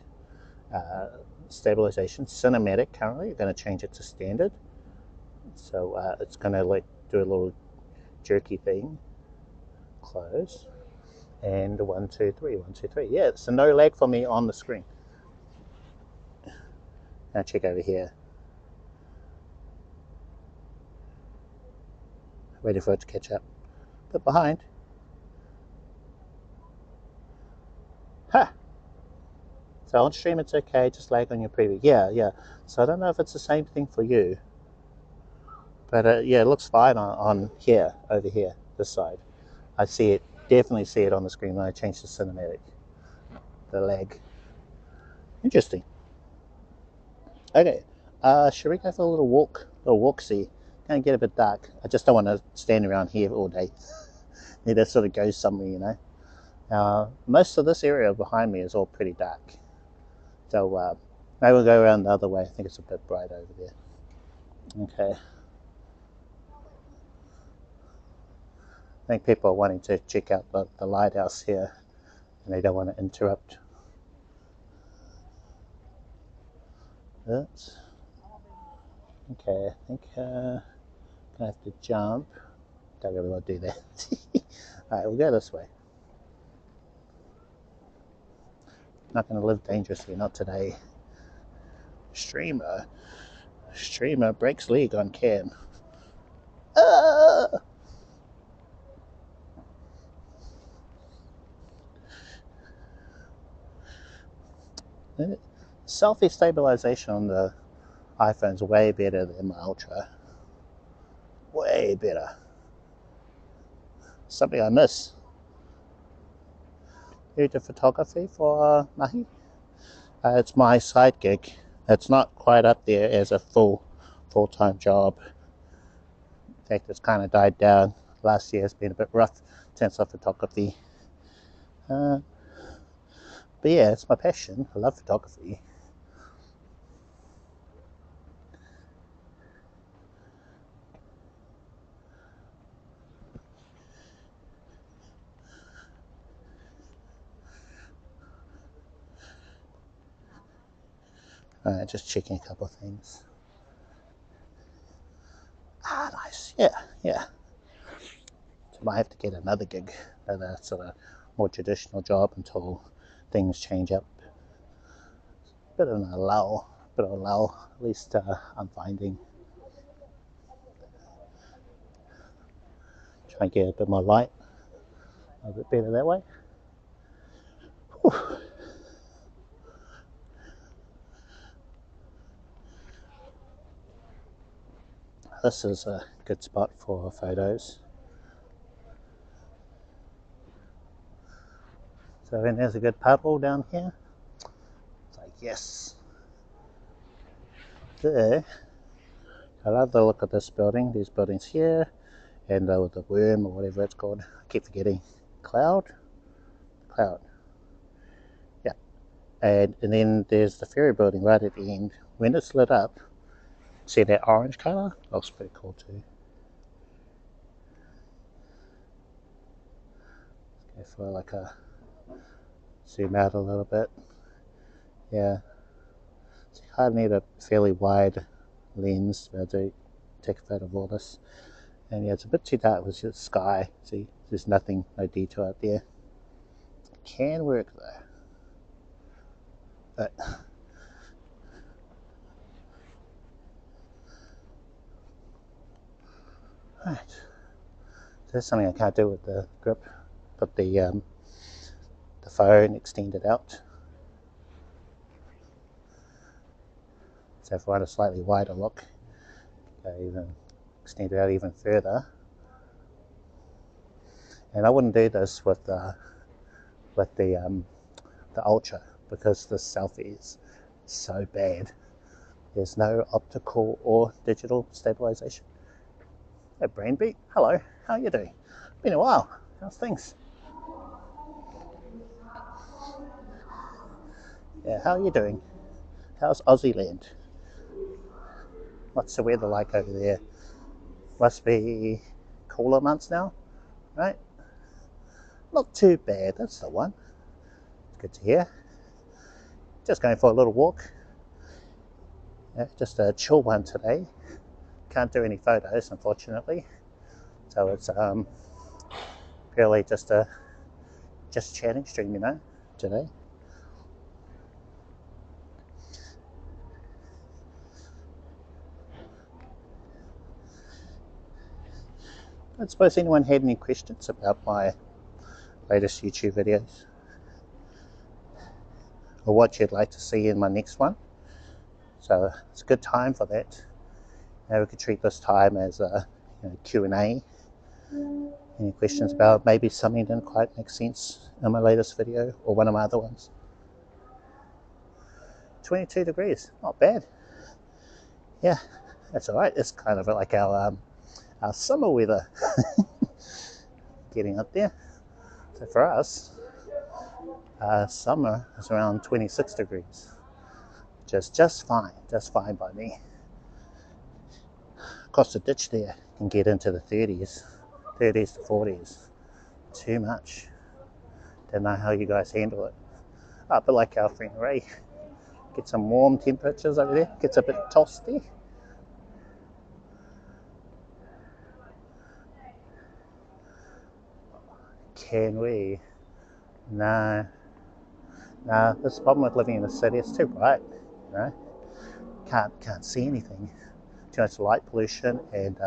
Stabilization, cinematic currently, you're going to change it to standard. So it's going to like do a little jerky thing. Close. And 1, 2, 3, 1, 2, 3. Yeah, so no lag for me on the screen. Now check over here. waiting for it to catch up. But behind. Ha! So on stream it's okay, just lag on your preview. Yeah. So I don't know if it's the same thing for you. But yeah, it looks fine on here, over here, this side. I see it, definitely see it on the screen when I change to cinematic. The lag. Interesting. Okay, should we go for a little walk-see? Gonna get a bit dark. I just don't want to stand around here all day. Need to sort of go somewhere, you know. Most of this area behind me is all pretty dark. So maybe we'll go around the other way. I think it's a bit bright over there. Okay. I think people are wanting to check out the lighthouse here, and they don't want to interrupt. Oops. Okay, I think I'm gonna have to jump. Don't really want to do that. Alright, we'll go this way. Not gonna live dangerously, not today. Streamer breaks leg on cam. Selfie stabilization on the iPhone's way better than my Ultra. Way better. Something I miss. You do photography for Mahi? It's my side gig. It's not quite up there as a full-time job. In fact, it's kind of died down. Last year has been a bit rough in terms of photography. But yeah, it's my passion. I love photography. Alright, just checking a couple of things. Nice. Yeah. So I might have to get another gig, another sort of more traditional job until things change up. Bit of a lull, at least I'm finding. Try and get a bit more light, a bit better that way. Whew. This is a good spot for photos. So when there's a good puddle down here, it's like, yes. There, I love the look of this building, these buildings here, and the worm or whatever it's called. I keep forgetting. Cloud. Yeah. And then there's the ferry building right at the end. When it's lit up, see that orange color? Looks pretty cool too. Let's go for like a zoom out a little bit. Yeah. So you kind of need a fairly wide lens to take a photo of all this. And yeah, it's a bit too dark with the sky. See, there's nothing, no detail out there. It can work though. But right. There's something I can't do with the grip. Put the phone extended out. So if I want a slightly wider look, even extend it out even further. And I wouldn't do this with the Ultra because the selfie is so bad. There's no optical or digital stabilization. Hey Brainbeat, hello, how are you doing? Been a while, how's things? Yeah, how are you doing? How's Aussie land? What's the weather like over there? Must be cooler months now, right? Not too bad, that's the one. Good to hear. Just going for a little walk. Yeah, just a chill one today. Can't do any photos, unfortunately. So it's purely just a chatting stream, you know, today. I suppose anyone had any questions about my latest YouTube videos, or what you'd like to see in my next one. So it's a good time for that. Now we could treat this time as a Q&A. Any questions about maybe something didn't quite make sense in my latest video or one of my other ones. 22 degrees, not bad. Yeah, that's alright. It's kind of like our summer weather. Getting up there. So for us, summer is around 26 degrees. Just fine by me. Across the ditch there can get into the 30s to 40s. Too much. Don't know how you guys handle it. But like our friend Ray, get some warm temperatures over there. Gets a bit toasty. Can we? No. This is the problem with living in the city. It's too bright. You know, can't see anything. Too much light pollution and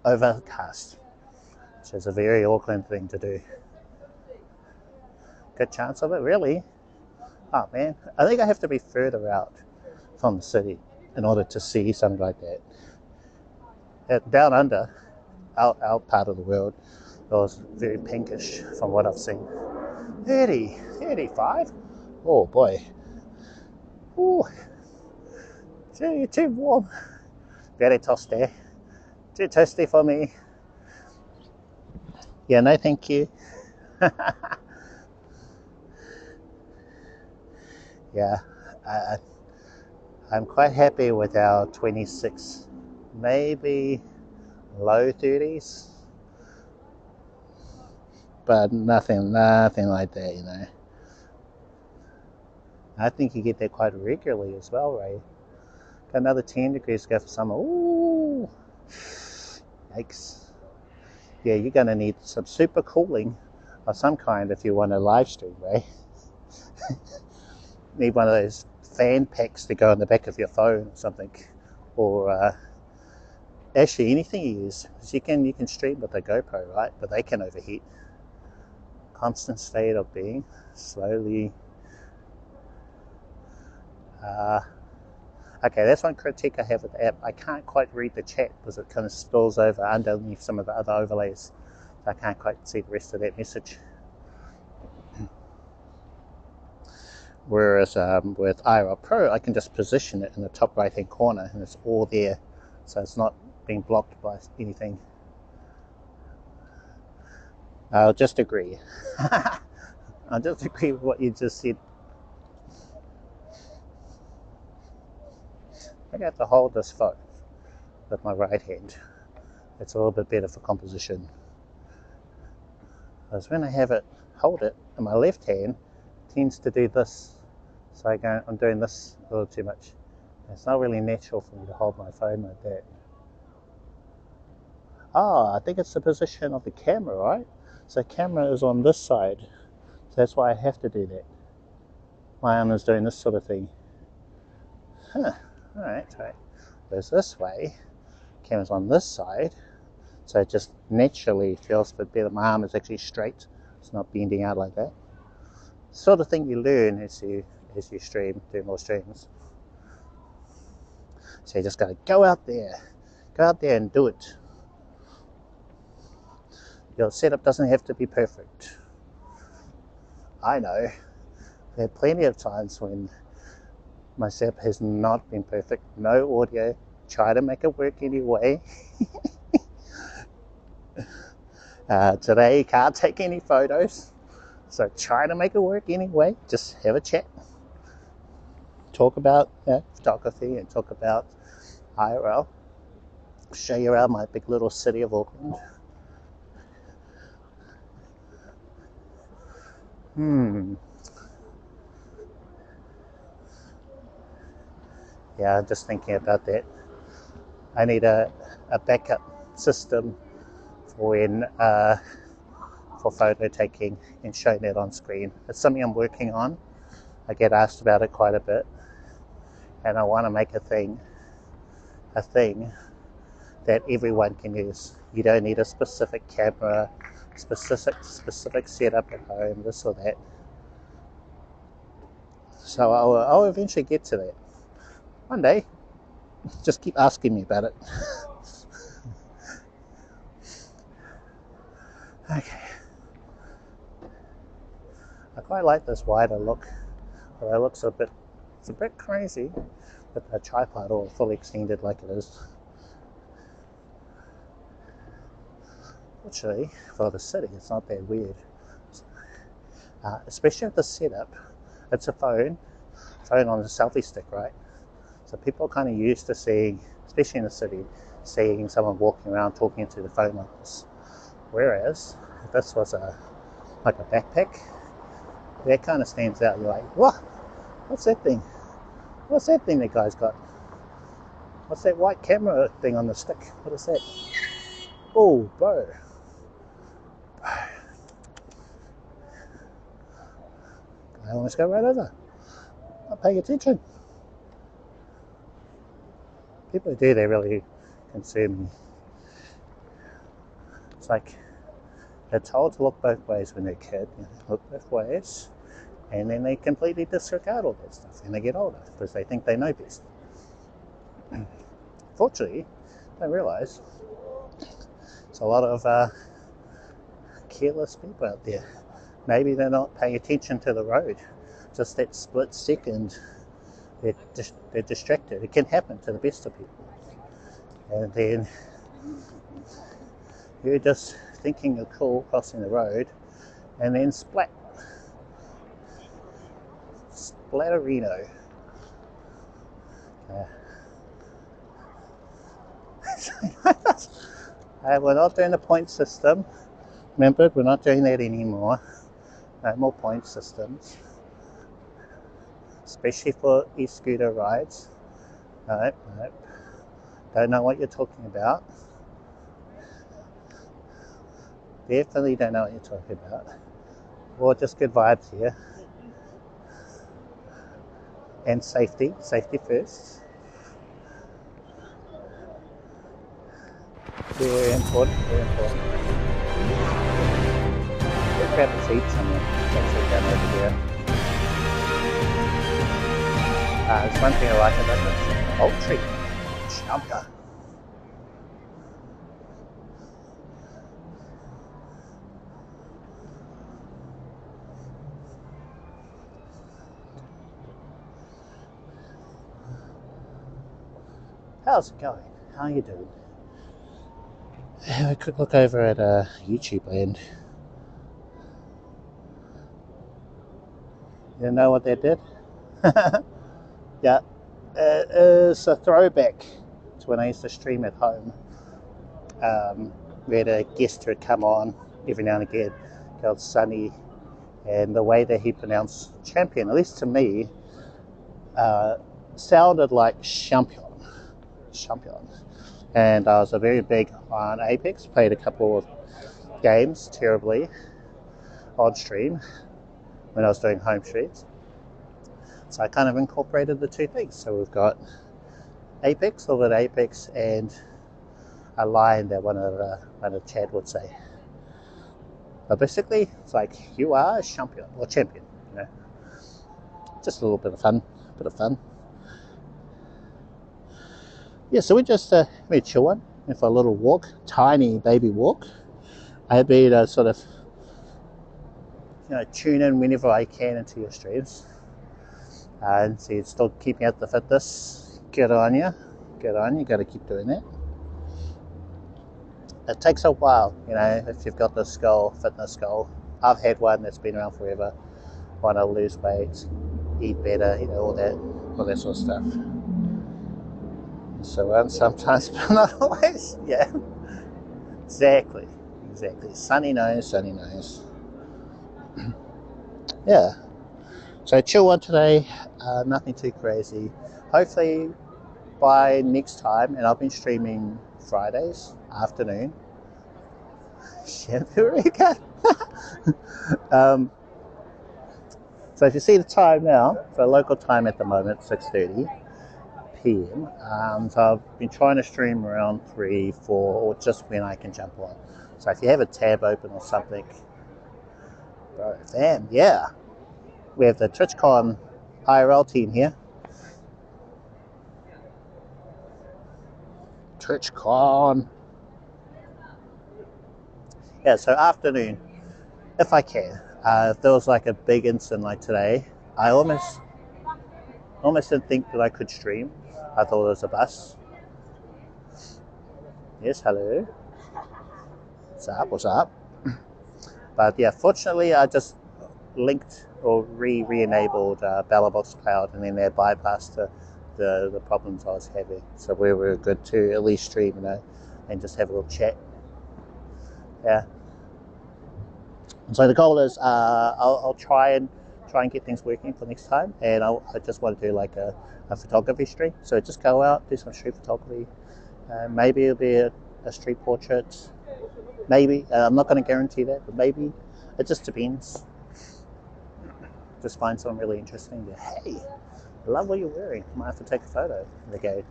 overcast, which is a very Auckland thing to do. Good chance of it, really. Oh man, I think I have to be further out from the city in order to see something like that. Down under, our part of the world, it was very pinkish from what I've seen. 30, 35. Oh boy. Ooh. You're too warm. Very toasty. Too toasty for me. Yeah, no thank you. Yeah, I'm quite happy with our 26, maybe low 30s, but nothing like that, you know. I think you get that quite regularly as well, Ray. Got another 10 degrees to go for summer. Ooh, yikes. Yeah, you're going to need some super cooling of some kind if you want to live stream, Ray. Need one of those fan packs to go on the back of your phone or something, or actually anything you use, because you can stream with a GoPro, right? But they can overheat. Constant state of being, slowly. Okay, that's one critique I have with the app. I can't quite read the chat because it kind of spills over underneath some of the other overlays. So I can't quite see the rest of that message. Whereas with IRL Pro, I can just position it in the top right hand corner and it's all there. So it's not being blocked by anything. I'll just agree. I'll just agree with what you just said. I have to hold this phone with my right hand. It's a little bit better for composition. Because when I hold it in my left hand, it tends to do this. So I'm doing this a little too much. It's not really natural for me to hold my phone like that. I think it's the position of the camera, right? So the camera is on this side. So that's why I have to do that. My arm is doing this sort of thing. Alright. Goes this way. Camera's on this side. So it just naturally feels a bit better. My arm is actually straight. It's not bending out like that. Sort of thing you learn as you stream, do more streams. So you just gotta go out there and do it. Your setup doesn't have to be perfect. I know. There are plenty of times when my setup has not been perfect. No audio. Try to make it work anyway. Today can't take any photos. So try to make it work anyway. Just have a chat. Talk about photography and talk about IRL. Show you around my big little city of Auckland. Yeah, I'm just thinking about that. I need a backup system for photo taking and showing that on screen. It's something I'm working on. I get asked about it quite a bit, and I want to make a thing that everyone can use. You don't need a specific camera, specific setup at home, this or that. So I'll eventually get to that one day. Just keep asking me about it. Okay. I quite like this wider look, but it looks it's a bit crazy with the tripod all fully extended like it is. Fortunately, for the city, it's not that weird. Especially with the setup, it's a phone on a selfie stick, right? So people are kind of used to seeing, especially in the city, seeing someone walking around talking to the phone like this. Whereas, if this was like a backpack, that kind of stands out. You're like, what? What's that thing? What's that thing that guy's got? What's that white camera thing on the stick? What is that? Oh, bro. I almost go right over. Not paying attention. People who do, they really concern me. It's like they're told to look both ways when they're a kid. You know, look both ways, and then they completely disregard all that stuff when they get older because they think they know best. Fortunately, they realise there's a lot of careless people out there. Maybe they're not paying attention to the road. Just that split second, they're distracted. It can happen to the best of people. And then you're just thinking you're cool crossing the road, and then splatterino. We're not doing the point system. Remember, we're not doing that anymore. No more point systems, especially for e-scooter rides. Nope. Don't know what you're talking about. Definitely don't know what you're talking about. Or just good vibes here. And safety first. Very important. Let's grab a seat somewhere. Let's sit down over here. There's one thing I like about this. Poultry. Champion. How's it going? How are you doing? Have a quick look over at YouTube land. You know what that did? Yeah, it is a throwback to when I used to stream at home. We had a guest who would come on every now and again called Sony, and the way that he pronounced champion, at least to me, sounded like champion. And I was a very big on Apex, played a couple of games terribly on stream when I was doing home streams. So I kind of incorporated the two things. So we've got Apex, or that Apex, and a line that one of Chad would say. But basically, it's like, you are a champion, or champion, you know. Just a little bit of fun, Yeah, so we just we chill one, went for a little walk, tiny baby walk. I'd be to sort of, you know, tune in whenever I can into your streams. And so you're still keeping up the fitness. Good on you, got to keep doing that. It takes a while, you know, if you've got this goal, fitness goal. I've had one that's been around forever. Want to lose weight, eat better, you know, all that sort of stuff. So sometimes, but not always. Yeah, exactly. Sunny nose. Yeah. So chill one today. Nothing too crazy. Hopefully by next time, and I've been streaming Fridays afternoon. Shampoo-rika. So if you see the time now, so local time at the moment, 6:30 p.m. So I've been trying to stream around 3, 4, or just when I can jump on. So if you have a tab open or something, bro, fam, yeah. We have the TwitchCon IRL team here. TwitchCon. Yeah, so afternoon, if I can. If there was like a big incident like today, I almost didn't think that I could stream. I thought it was a bus. Yes, hello. What's up? What's up? But yeah, fortunately, I just linked or re-enabled BattleBox Cloud, and then that bypassed the problems I was having. So we were good to at least stream, you know, and just have a little chat. Yeah. So the goal is I'll try and get things working for next time, and I just want to do like a photography stream. So just go out, do some street photography. Maybe it'll be a street portrait. Maybe I'm not going to guarantee that, but maybe it just depends. Just find something really interesting. Go, hey, I love what you're wearing. Might have to take a photo. And they go,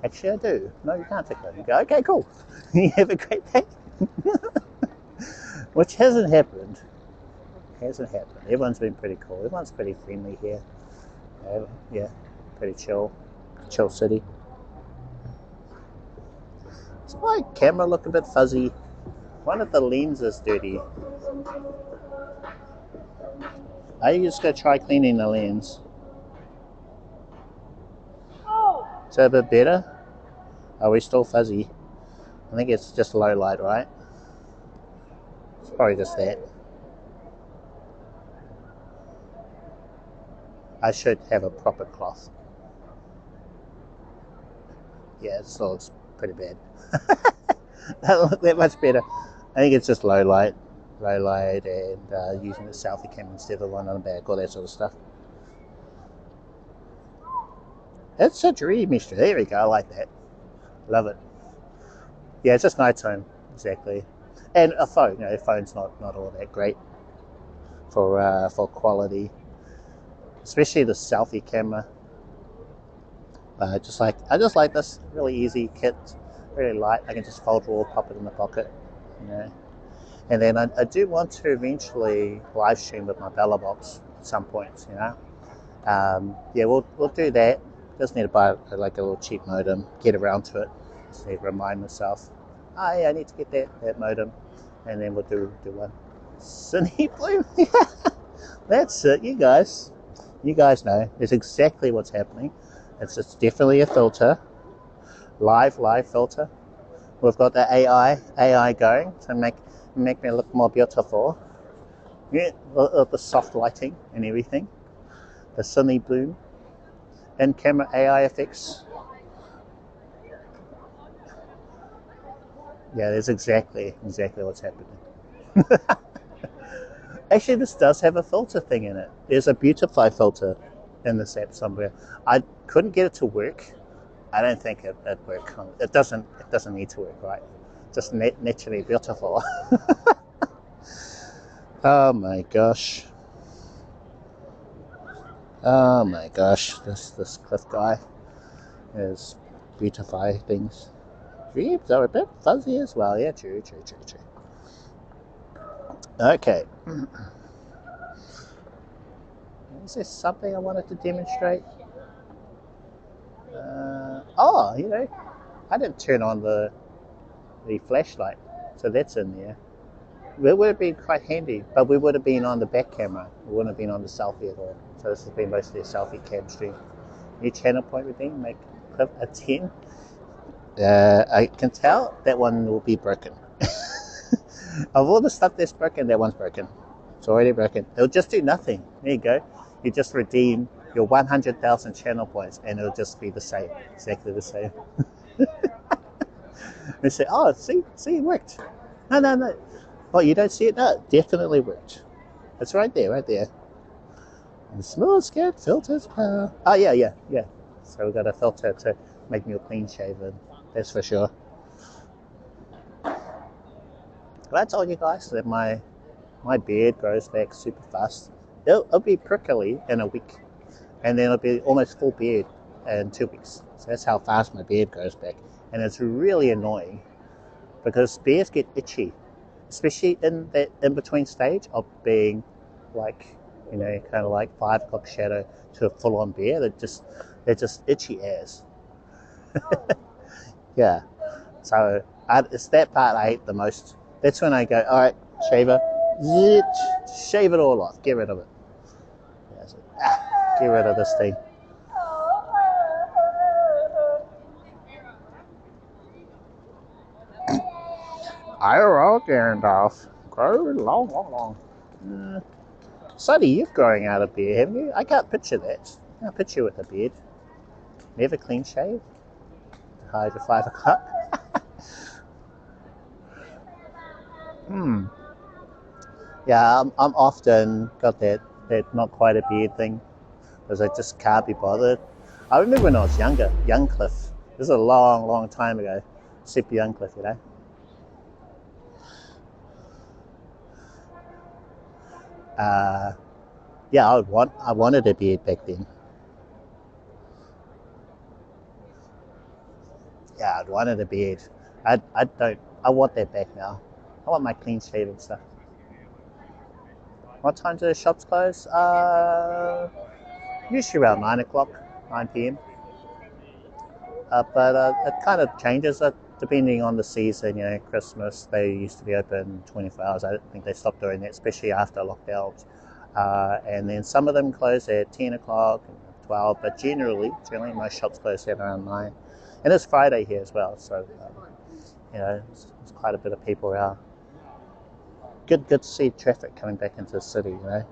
actually, I do. No, you can't take a photo. You go, okay, cool. You have a great day. Which hasn't happened. Everyone's been pretty cool. Everyone's pretty friendly here. Yeah, pretty chill city. Does my camera look a bit fuzzy? One of the lenses is dirty. Are you just going to try cleaning the lens? Is that a bit better? Are we still fuzzy? I think it's just low light, right? It's probably just that. I should have a proper cloth. Yeah, it still looks pretty bad. Doesn't look that much better. I think it's just low light, and using the selfie camera instead of the one on the back, all that sort of stuff. That's such a dream mystery. There we go. I like that. Love it. Yeah, it's just nighttime, exactly. And a phone. You know, a phone's not all that great for quality, especially the selfie camera. I just like this really easy kit, really light. I can just fold roll, pop it in the pocket, you know. And then I do want to eventually live stream with my BattleBox at some point, you know. Yeah, we'll do that. Just need to buy like a little cheap modem, get around to it. Just need to remind myself, oh yeah, I need to get that modem, and then we'll do one. Sony Bloom. That's it, you guys know. It's exactly what's happening. It's definitely a filter, live filter. We've got the AI going to make me look more beautiful. Yeah, the soft lighting and everything. The Sony Bloom, in-camera AI effects. Yeah, that's exactly what's happening. Actually, this does have a filter thing in it. There's a beautify filter in this app somewhere. I couldn't get it to work. I don't think it works. It doesn't need to work, right? Just naturally beautiful. Oh my gosh. Oh my gosh. This Cliff guy is beautify things. Dreams are a bit fuzzy as well. Yeah, true. Okay. Is there something I wanted to demonstrate? Oh, you know, I didn't turn on the flashlight, so that's in there. It would have been quite handy, but we would have been on the back camera. We wouldn't have been on the selfie at all. So this has been mostly a selfie cam stream. New channel point redeem, make Cliff a 10. I can tell that one will be broken. Of all the stuff that's broken, that one's broken. It's already broken. It'll just do nothing. There you go. You just redeem your 100,000 channel points, and it'll just be the same, exactly the same. They say, oh, see, it worked. No. Oh, you don't see it? No, it definitely worked. It's right there. And smooth skin filters power. Oh, yeah. So we've got a filter to make me a clean shaven. That's for sure. Well, I told you guys that my beard grows back super fast. It'll be prickly in a week, and then it'll be almost full beard in 2 weeks. So that's how fast my beard goes back. And it's really annoying because beards get itchy, especially in that in-between stage of being like, you know, kind of like 5 o'clock shadow to a full-on beard. They're just itchy as. Yeah. So it's that part I hate the most. That's when I go, all right, shaver, shave it all off, get rid of it. Yeah, so, get rid of this thing. IRL Gandalf, grow long. Sonny, you're growing out a beard, haven't you? I can't picture that. I can't picture you with a beard. Never clean shave. Hide at 5 o'clock. Yeah, I'm often got that not quite a beard thing because I just can't be bothered. I remember when I was younger, young Cliff. This is a long time ago. Super young Cliff, you know. Yeah, I wanted a beard back then. Yeah, I'd wanted a beard. I want that back now. I want my clean shaven stuff. What time do the shops close? Usually around 9 o'clock, 9 p.m. But it kind of changes depending on the season. You know, Christmas, they used to be open 24 hours. I don't think they stopped doing that, especially after lockdowns. And then some of them close at 10 o'clock, 12, but generally most shops close at around 9. And it's Friday here as well, so you know, there's quite a bit of people around. Good to see traffic coming back into the city, you know.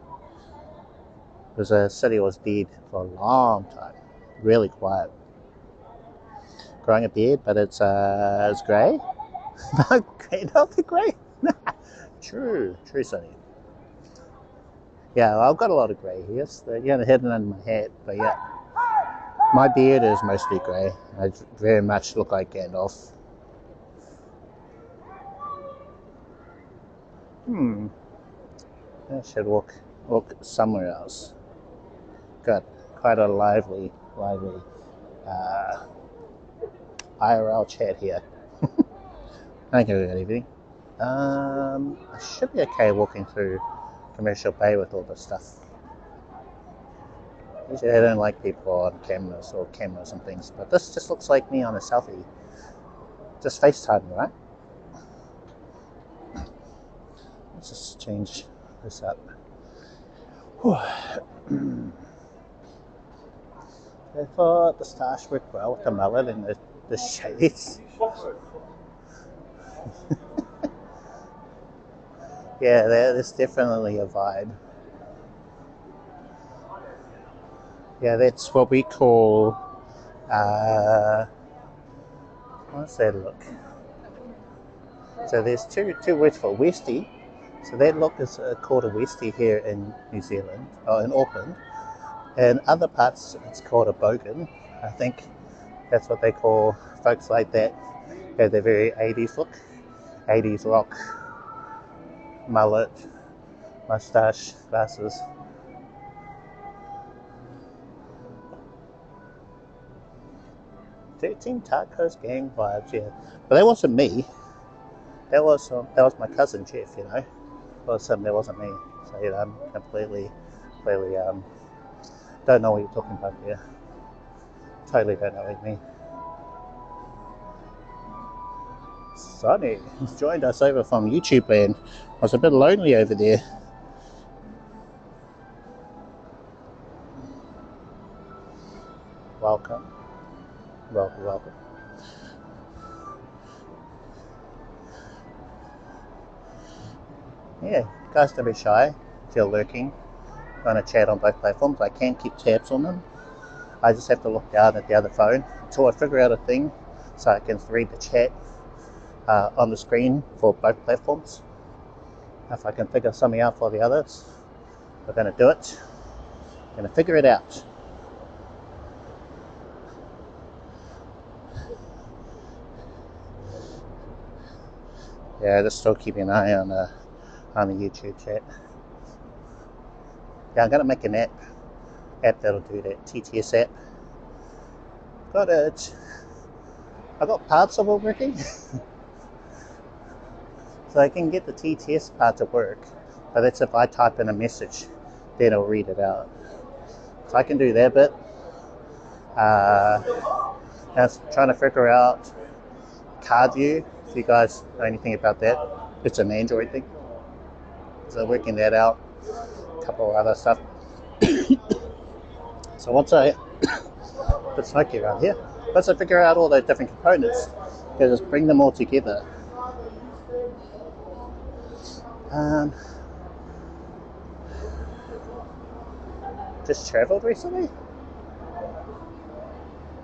Because the city was dead for a long time, really quiet. Growing a beard, but it's grey. Not the grey. True, Sonny. Yeah, well, I've got a lot of grey hairs. They're hidden under my hat, but yeah. My beard is mostly grey. I very much look like Gandalf. I should walk somewhere else. Got quite a lively IRL chat here. I can do anything. I should be okay walking through Commercial Bay with all this stuff. Usually I don't like people on cameras and things, but this just looks like me on a selfie. Just FaceTime, right? Let's just change this up. I thought the stars worked well with the mullet and the shades. Yeah, there's definitely a vibe. Yeah, that's what we call, what's that look? So there's two words for Westie. So that look is called a Westie here in New Zealand, or in Auckland. In other parts, it's called a bogan. I think that's what they call folks like that. They have their very 80s look, 80s rock, mullet, mustache, glasses. Team Tacos gang vibes, yeah. But that wasn't me. That was my cousin Jeff, you know. That was him. That wasn't me. So you know, I'm completely don't know what you're talking about there. Totally don't know what you mean. Sonny has joined us over from YouTube land. I was a bit lonely over there. Welcome. Yeah, guys, don't be shy if you're lurking. Trying to chat on both platforms. I can keep tabs on them. I just have to look down at the other phone until I figure out a thing so I can read the chat on the screen for both platforms. If I can figure something out for the others, we're going to do it. We're going to figure it out. Yeah, just still keeping an eye on the YouTube chat. Yeah, I'm going to make an app that'll do that, TTS app. got it. I got parts of it working. So I can get the TTS part to work, but that's if I type in a message, then it'll read it out. So I can do that bit. I was trying to figure out card view, if you guys know anything about that. It's an Android thing. So working that out, a couple of other stuff. So once I, it's smoky around here, once I figure out all those different components, I just bring them all together. Just traveled recently?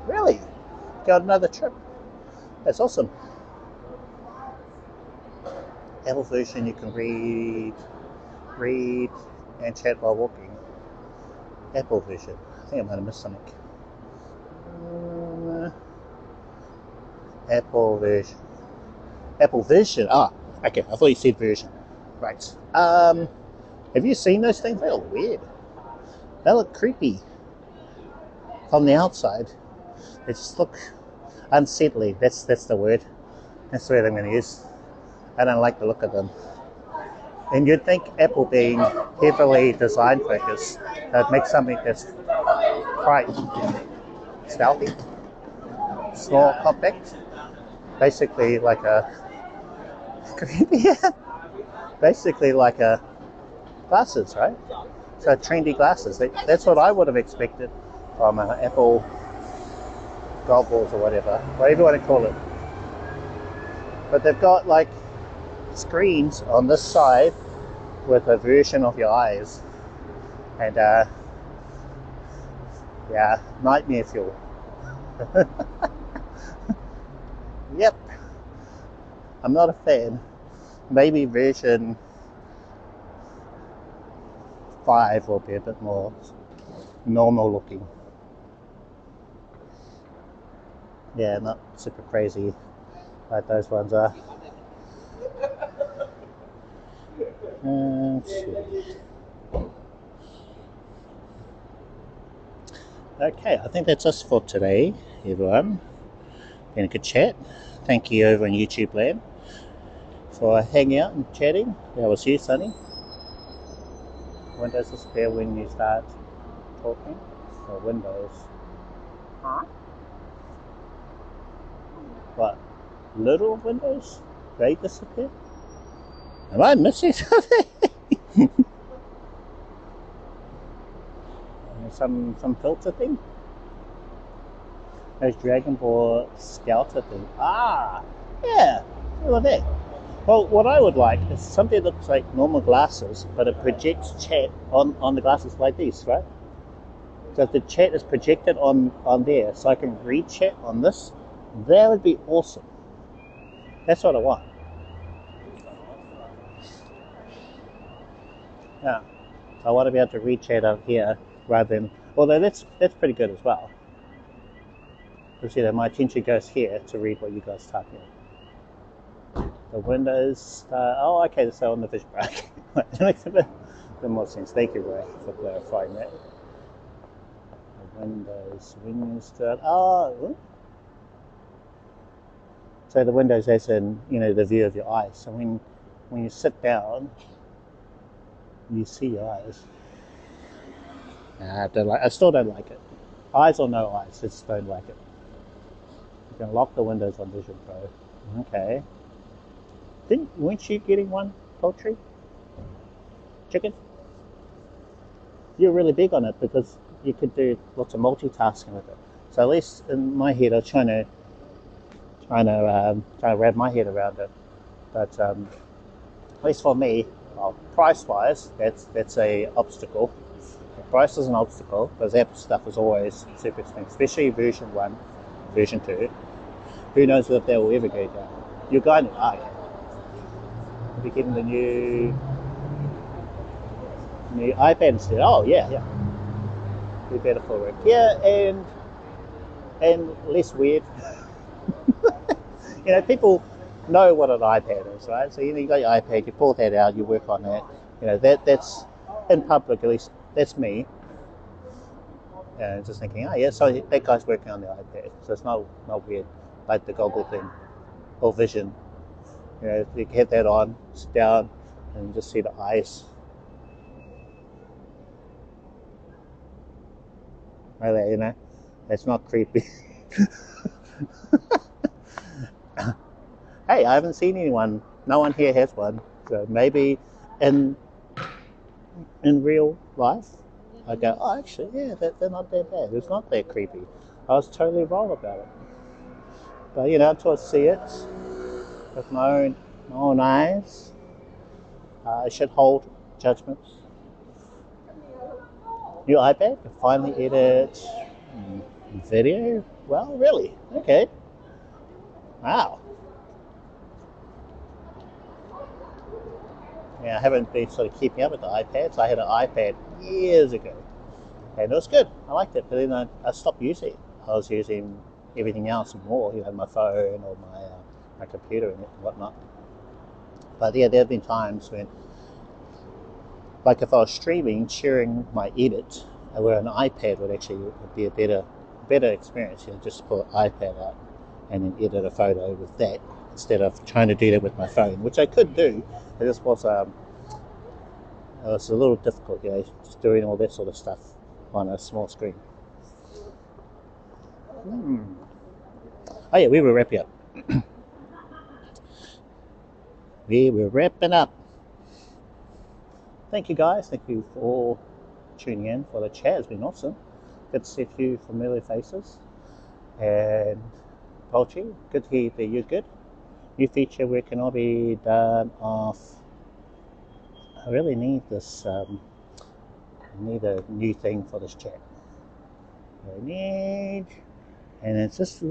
Really? Got another trip? That's awesome. Apple version, you can read and chat while walking. Apple version. I think I might have missed something. Apple version. Apple version. Ah, okay. I thought you said version. Right. Have you seen those things? They look weird. They look creepy from the outside. They just look unsettling. That's the word. That's the word I'm going to use. I don't like the look of them. And you'd think Apple being heavily design focused, they'd make something that's quite stealthy, small, compact, basically like a basically like a glasses, right? So trendy glasses. That's what I would have expected from Apple goggles or whatever you want to call it. But they've got like screens on this side with a version of your eyes, and yeah, nightmare fuel. Yep, I'm not a fan. Maybe version 5 will be a bit more normal looking. Yeah, not super crazy like those ones are. Okay, I think that's us for today, everyone. Been a good chat. Thank you over in YouTube land for hanging out and chatting. That was you, Sonny. Windows disappear when you start talking. So Windows. Huh? What? Little windows? They disappear? Am I missing something? some filter thing? Those Dragon Ball Scouter thing. Ah! Yeah! Look at that. Well, what I would like is something that looks like normal glasses, but it projects chat on the glasses like these, right? So if the chat is projected on there, so I can read chat on this, that would be awesome. That's what I want. Yeah. So I want to be able to read chat up here rather than, although that's pretty good as well. Because you know, my attention goes here to read what you guys type in. The Windows, oh okay, so on the vision break. That makes a bit more sense. Thank you, Ray, for clarifying that. The Windows, oh. So the windows as in, you know, the view of your eyes. So when you sit down, you see your eyes. I still don't like it. Eyes or no eyes, just don't like it. You can lock the windows on Vision Pro. Okay. Weren't you getting one, poultry? Chicken? You're really big on it because you could do lots of multitasking with it. So at least in my head, I'm trying to wrap my head around it. But at least for me, well, price-wise, that's a obstacle. The price is an obstacle because Apple stuff is always super expensive, especially version 1, version 2. Who knows if they will ever go down? You're going to okay. We'll be getting the new iPad instead. Oh yeah. Be better for work. Yeah, and less weird. You know, people know what an iPad is, right? So you got your iPad, you pull that out, you work on that. You know, that's in public, at least that's me. And just thinking, oh yeah, so that guy's working on the iPad, so it's not weird, like the goggle thing or vision. You know, you get that on, sit down, and you just see the eyes. Like that, you know, it's not creepy. Hey, I haven't seen anyone. No one here has one, so maybe in real life, I go, oh, actually, yeah, they're not that bad. It's not that creepy. I was totally wrong about it. But you know, until I see it with my own eyes, I should hold judgments. New iPad can finally edit video? Well, really? Okay. Wow. Yeah, I haven't been sort of keeping up with the iPads. I had an iPad years ago, and it was good. I liked it, but then I stopped using it. I was using everything else more, you know, my phone or my computer and whatnot. But yeah, there have been times when, like if I was streaming, sharing my edit, where an iPad would actually be a better experience. You know, just pull an iPad out and then edit a photo with that instead of trying to do that with my phone, which I could do. It just was it was a little difficult, you know, just doing all that sort of stuff on a small screen. Oh yeah, we were wrapping up. We were wrapping up. Thank you guys. Thank you for tuning in for the chat. It's been awesome. Good to see a few familiar faces. And Polchi, good to hear that you're good. New feature where can all be done off. I really need this. I need a new thing for this chat. I need, and it's just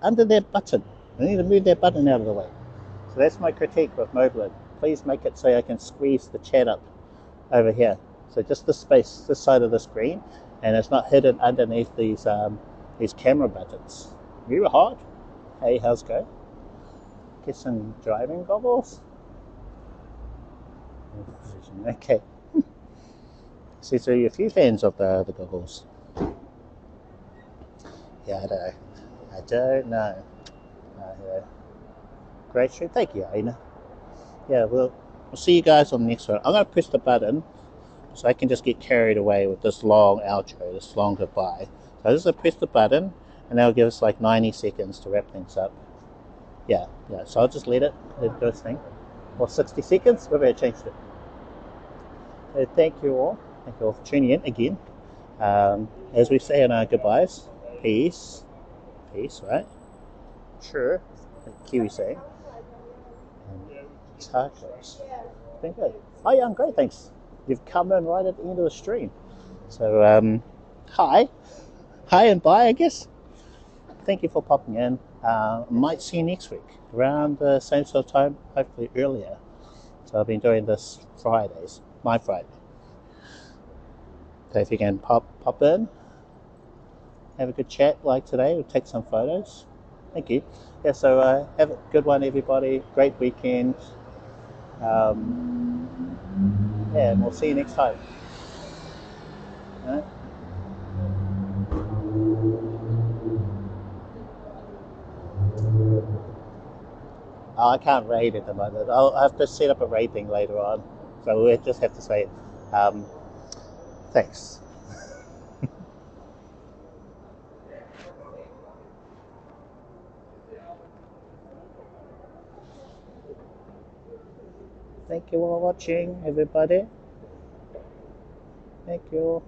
under that button. I need to move that button out of the way. So that's my critique with MOBLIN. Please make it so I can squeeze the chat up over here. So just the space, this side of the screen, and it's not hidden underneath these camera buttons. Very hard. Hey, how's it going? Get some driving goggles. Okay. See, so you're a few fans of the goggles. Yeah, I don't know. Yeah. Great stream. Thank you, Aina. Yeah, we'll see you guys on the next one. I'm going to press the button so I can just get carried away with this long outro, this long goodbye. So I just press the button, and that'll give us like 90 seconds to wrap things up. Yeah. So I'll just let it do its thing. Or 60 seconds. Maybe I changed it. So thank you all. Thank you all for tuning in again. As we say in our goodbyes, peace, right? Sure, like Kiwi saying. And tacos. Thank you. Oh yeah, I'm great, thanks. You've come in right at the end of the stream. So, hi and bye, I guess. Thank you for popping in. Might see you next week around the same sort of time, hopefully earlier. So I've been doing this Fridays, my Friday. So if you can pop in, have a good chat like today, we'll take some photos. Thank you. Yeah, so have a good one, everybody. Great weekend. Yeah, and we'll see you next time. All right. Oh, I can't rate at the moment. I'll have to set up a rating later on. So we'll just have to say, thanks. Thank you for watching, everybody. Thank you.